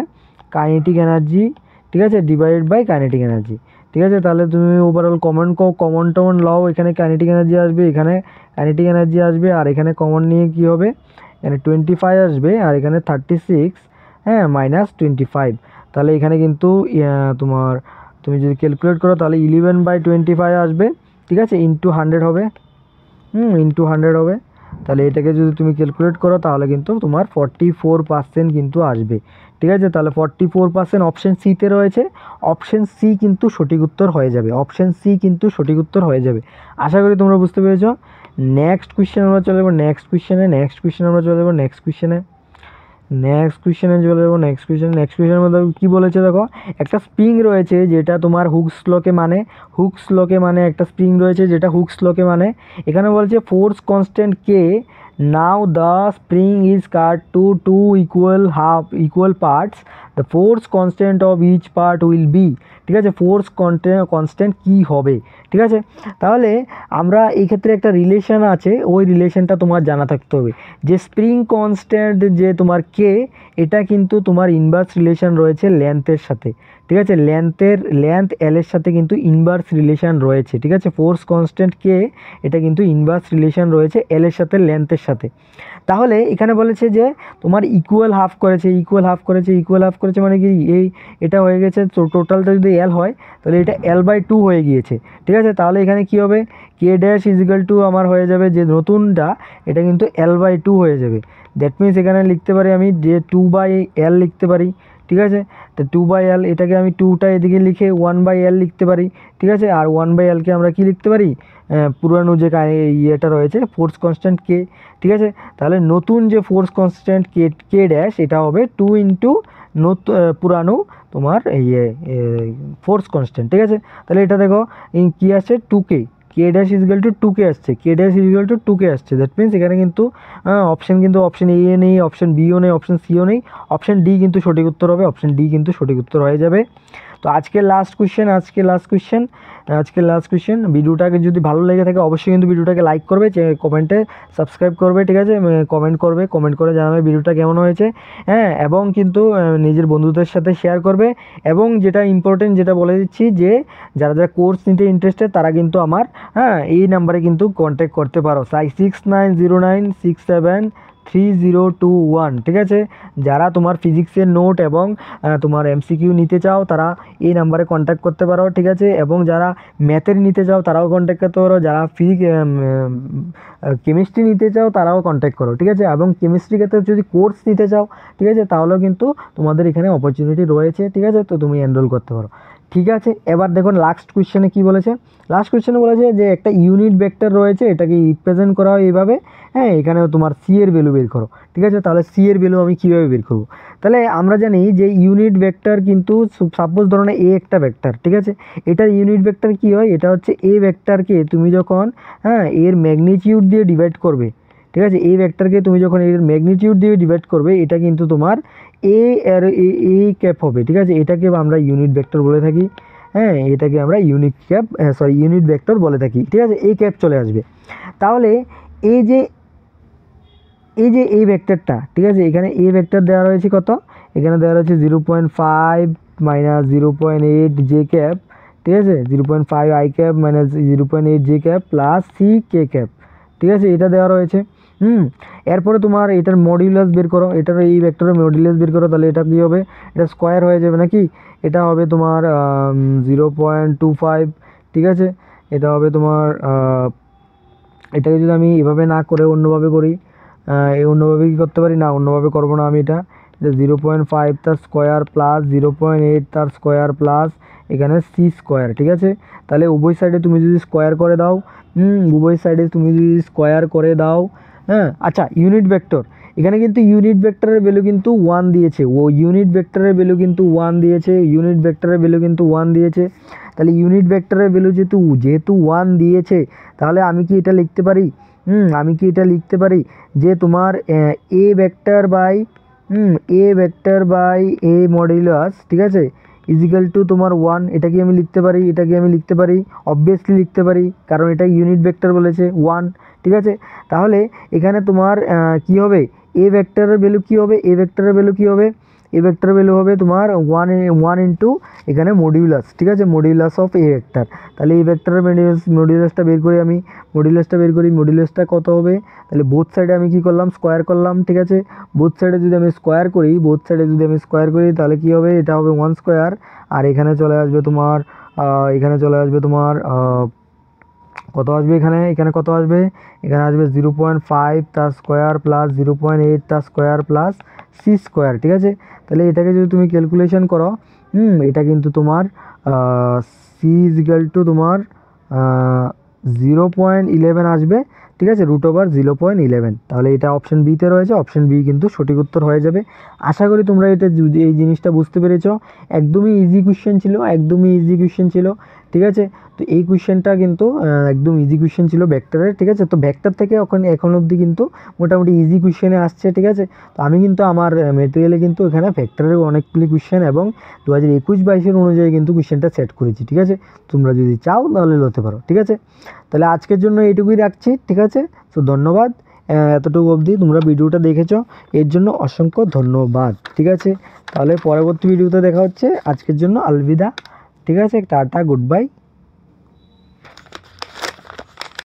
কাইনেটিক এনার্জি, ঠিক আছে, / কাইনেটিক এনার্জি, ঠিক আছে। তাহলে তুমি ওভারঅল কমন লও, এখানে কাইনেটিক এনার্জি আসবে, এখানে কাইনেটিক এনার্জি আসবে, আর এখানে কমন নিয়ে কি হবে, এখানে 25 আসবে আর এখানে 36 -25, তাহলে এখানে কিন্তু তোমার তুমি যদি ক্যালকুলেট করো তাহলে 11/25 আসবে, ঠিক আছে, ইন্টু 100 হবে, ইন্টু 100 হবে। তাহলে এটাকে যদি তুমি ক্যালকুলেট করো তাহলে কিন্তু তোমার 44% কিন্তু আসবে, ঠিক আছে। তাহলে 44% অপশন সিতে রয়েছে, অপশন সি কিন্তু সঠিক উত্তর হয়ে যাবে, অপশন সি কিন্তু সঠিক উত্তর হয়ে যাবে। আশা করি তোমরা বুঝতে পেরেছো। নেক্সট কোয়েশ্চেন আমরা চলে যাবো, নেক্সট কোয়েশ্চেনের মধ্যে কী বলেছে দেখো, একটা স্প্রিং রয়েছে যেটা তোমার হুকস লকে মানে একটা স্প্রিং রয়েছে যেটা হুকস লকে মানে, এখানে বলছে force constant K now the spring is cut to two equal parts, the force constant of each part will be, ঠিক আছে, ফোর্স কনস্ট্যান্ট কী হবে, ঠিক আছে। তাহলে আমরা এই ক্ষেত্রে একটা রিলেশন আছে, ওই রিলেশনটা তোমার জানা থাকতে হবে যে স্প্রিং কনস্ট্যান্ট যে তোমার কে, এটা কিন্তু তোমার ইনভার্স রিলেশন রয়েছে লেন্থের সাথে, ঠিক আছে, লেন্থ এল এর সাথে কিন্তু ইনভার্স রিলেশন রয়েছে, ঠিক আছে। ফোর্স কনস্ট্যান্ট কে, এটা কিন্তু ইনভার্স রিলেশন রয়েছে এল এর সাথে, লেন্থের সাথে। তাহলে এখানে বলেছে যে তোমার ইকুয়াল হাফ করেছে মানে কি, এটা হয়ে গেছে, টোটালটা যদি এল হয় তাহলে এটা L/2 হয়ে গিয়েছে, ঠিক আছে। তাহলে এখানে কি হবে, কে ড্যাশ ইজিক্যাল টু আমার হয়ে যাবে যে নতুনটা, এটা কিন্তু L/2 হয়ে যাবে। দ্যাট মিনস এখানে লিখতে পারি আমি যে 2/L লিখতে পারি, ঠিক আছে। তো 2/L, এটাকে আমি 2টা এদিকে লিখে 1/L লিখতে পারি, ঠিক আছে। আর 1/Lকে আমরা কি লিখতে পারি, পুরানো যে ইয়েটা রয়েছে ফোর্স কনস্ট্যান্ট কে, ঠিক আছে। তাহলে নতুন যে ফোর্স কনস্ট্যান্ট কে ড্যাশ, এটা হবে 2 ইন্টু পুরানো তোমার ফোর্স কনস্ট্যান্ট, ঠিক আছে। তাহলে এটা দেখো কী আসছে, 2K, কে ড্যাশ ইজিক্যাল টু 2K আসছে, কে ড্যাশ ইজিক্যাল টু 2K আসছে। দ্যাট মিনস এখানে কিন্তু অপশন এ নেই, অপশন বিও নেই, অপশন সিও নেই, অপশন ডি কিন্তু সঠিক উত্তর হবে, অপশন ডি কিন্তু সঠিক উত্তর হয়ে যাবে। তো আজকের লাস্ট কোয়েশ্চেন, ভিডিওটাকে যদি ভালো লেগে থাকে অবশ্যই কিন্তু ভিডিওটাকে লাইক করবে, কমেন্টে সাবস্ক্রাইব করবে, ঠিক আছে, কমেন্ট করে জানাবে ভিডিওটা কেমন হয়েছে, হ্যাঁ। এবং কিন্তু নিজের বন্ধুদের সাথে শেয়ার করবে। এবং যেটা ইম্পর্টেন্ট, যেটা বলে দিচ্ছি, যে যারা কোর্স নিতে ইন্টারেস্টেড তারা কিন্তু আমার এই নাম্বারে কিন্তু কন্ট্যাক্ট করতে পারো, 6909673021, ঠিক আছে। যারা তোমার ফিজিক্সের নোট এবং তোমার MCQ নিতে চাও তারা এই নাম্বারে কন্ট্যাক্ট করতে পারো, ঠিক আছে। এবং যারা ম্যাথের নিতে চাও তারাও কন্ট্যাক্ট করতে পারো, যারা কেমিস্ট্রি নিতে চাও তারাও কন্ট্যাক্ট করো, ঠিক আছে। এবং কেমিস্ট্রি ক্ষেত্রে যদি কোর্স নিতে চাও, ঠিক আছে, তাহলেও কিন্তু তোমাদের এখানে অপরচুনিটি রয়েছে, ঠিক আছে। তো তুমি এনরোল করতে পারো, ঠিক আছে। এবার দেখুন লাস্ট কোয়েশ্চেনে কী বলেছে, বলেছে যে একটা ইউনিট ভেক্টর রয়েছে, এটাকে রিপ্রেজেন্ট করা হয় এইভাবে, হ্যাঁ। এখানেও তোমার সি এর ভ্যালু বের করো, ঠিক আছে। তাহলে সি এর ভ্যালু আমি কীভাবে বের করবো, তাহলে আমরা জানি যে ইউনিট ভেক্টর কিন্তু সাপোজ ধরো এ একটা ভেক্টর, ঠিক আছে। এটার ইউনিট ভেক্টর কী হয়, এটা হচ্ছে এ ভেক্টরকে তুমি যখন এর ম্যাগনিটিউড দিয়ে ডিভাইড করবে, ঠিক আছে, এই ভেক্টরকে তুমি যখন এর ম্যাগনিটিউড দিয়ে ডিভাইড করবে, এটা কিন্তু তোমার এ ক্যাপ হবে, ঠিক আছে। এটাকে আমরা ইউনিট ভেক্টর বলে থাকি, হ্যাঁ। এটাকে আমরা ইউনিট ভেক্টর বলে থাকি, ঠিক আছে। এই ক্যাপ চলে আসবে। তাহলে এই যে এই ভেক্টরটা, ঠিক আছে, এখানে এ ভেক্টর দেওয়া রয়েছে কত, এখানে দেওয়া রয়েছে 0.5 মাইনাস 0.8 জে ক্যাপ, ঠিক আছে, 0.5 I cap minus 0.8 J cap plus C K cap, ঠিক আছে, এটা দেওয়া রয়েছে। এরপরে তোমার এটার মডিউলাস বের করো, এটার এই ভেক্টরের মডিউলাস বের করো, তাহলে এটা কী হবে, এটা স্কোয়ার হয়ে যাবে নাকি, এটা হবে তোমার 0.25, ঠিক আছে। এটা হবে তোমার এটাকে যদি আমি এভাবে না করে অন্যভাবে করি, অন্যভাবে কী করতে পারি, না অন্যভাবে করবো না আমি, এটা 0.5 তার স্কোয়ার প্লাস 0.8 তার স্কোয়ার প্লাস এখানে সি স্কোয়ার, ঠিক আছে। তাহলে উভয় সাইডে তুমি যদি স্কোয়ার করে দাও, হ্যাঁ। আচ্ছা, ইউনিট ভেক্টর, এখানে কিন্তু ইউনিট ভেক্টরের ভ্যালু কিন্তু 1 দিয়েছে, ইউনিট ভেক্টরের ভ্যালু কিন্তু 1 দিয়েছে, তাহলে ইউনিট ভেক্টরের ভ্যালু যেহেতু 1 দিয়েছে, তাহলে আমি কি এটা লিখতে পারি, যে তোমার A vector by A modulus, ঠিক আছে, ইজিক্যাল টু তোমার 1, এটাকে আমি লিখতে পারি, অবভিয়াসলি লিখতে পারি, কারণ এটা ইউনিট ভেক্টর বলেছে 1, ঠিক আছে। তাহলে এখানে তোমার কি হবে, এ ভেক্টরের ভ্যালু কী হবে, এ ভেক্টরের ভ্যালু হবে তোমার 1 ইন্টু এখানে মডিউলাস, ঠিক আছে, মডিউলাস অফ এ ভেক্টর। তাহলে এই ভেক্টরের মডিউলাসটা বের করি আমি, মডিউলাসটা কত হবে, তাহলে বোথ সাইডে আমি কি করলাম, স্কোয়ার করলাম, ঠিক আছে। বোথ সাইডে যদি আমি স্কোয়ার করি, তাহলে কি হবে, এটা হবে 1 স্কোয়ার, আর এখানে চলে আসবে তোমার কত আসবে, এখানে কত আসবে, এখানে আসবে 0.5 তার স্কোয়ার প্লাস 0.8 তার স্কোয়ার প্লাস সি স্কোয়ার, ঠিক আছে। তাহলে এটাকে যদি তুমি ক্যালকুলেশন করো, এটা কিন্তু তোমার সি ইজিক্যাল টু তোমার 0.11 আসবে, ঠিক আছে, √0.11। তাহলে এটা অপশন বিতে রয়েছে, অপশন বি কিন্তু সঠিক উত্তর হয়ে যাবে। আশা করি তোমরা এটা এই জিনিসটা বুঝতে পেরেছ। একদমই ইজি কোয়েশ্চেন ছিল, একদমই ইজি কোয়েশ্চেন ছিল, ঠিক আছে। তো এই কোয়েশ্চেনটা কিন্তু একদম ইজি কোয়েশ্চেন ছিল ভেক্টরের, ঠিক আছে। তো ভেক্টর থেকে এখন অবধি কিন্তু মোটামুটি ইজি কোয়েশ্চেনে আসছে, ঠিক আছে। তো আমি কিন্তু আমার মেটেরিয়ালে কিন্তু এখানে ভেক্টরের অনেকগুলি কোয়েশ্চেন এবং 2021-22 অনুযায়ী কিন্তু কোয়েশ্চেনটা সেট করেছি, ঠিক আছে। তোমরা যদি চাও তাহলে হতে পারো, ঠিক আছে। তাহলে আজকের জন্য এইটুকুই রাখছি, ঠিক আছে। তো ধন্যবাদ, এতটুকু অবধি তোমরা ভিডিওটা দেখেছো, এর জন্য অসংখ্য ধন্যবাদ, ঠিক আছে। তাহলে পরবর্তী ভিডিওতে দেখা হচ্ছে। আজকের জন্য আলবিদা, ঠিক আছে। Tata, good bye.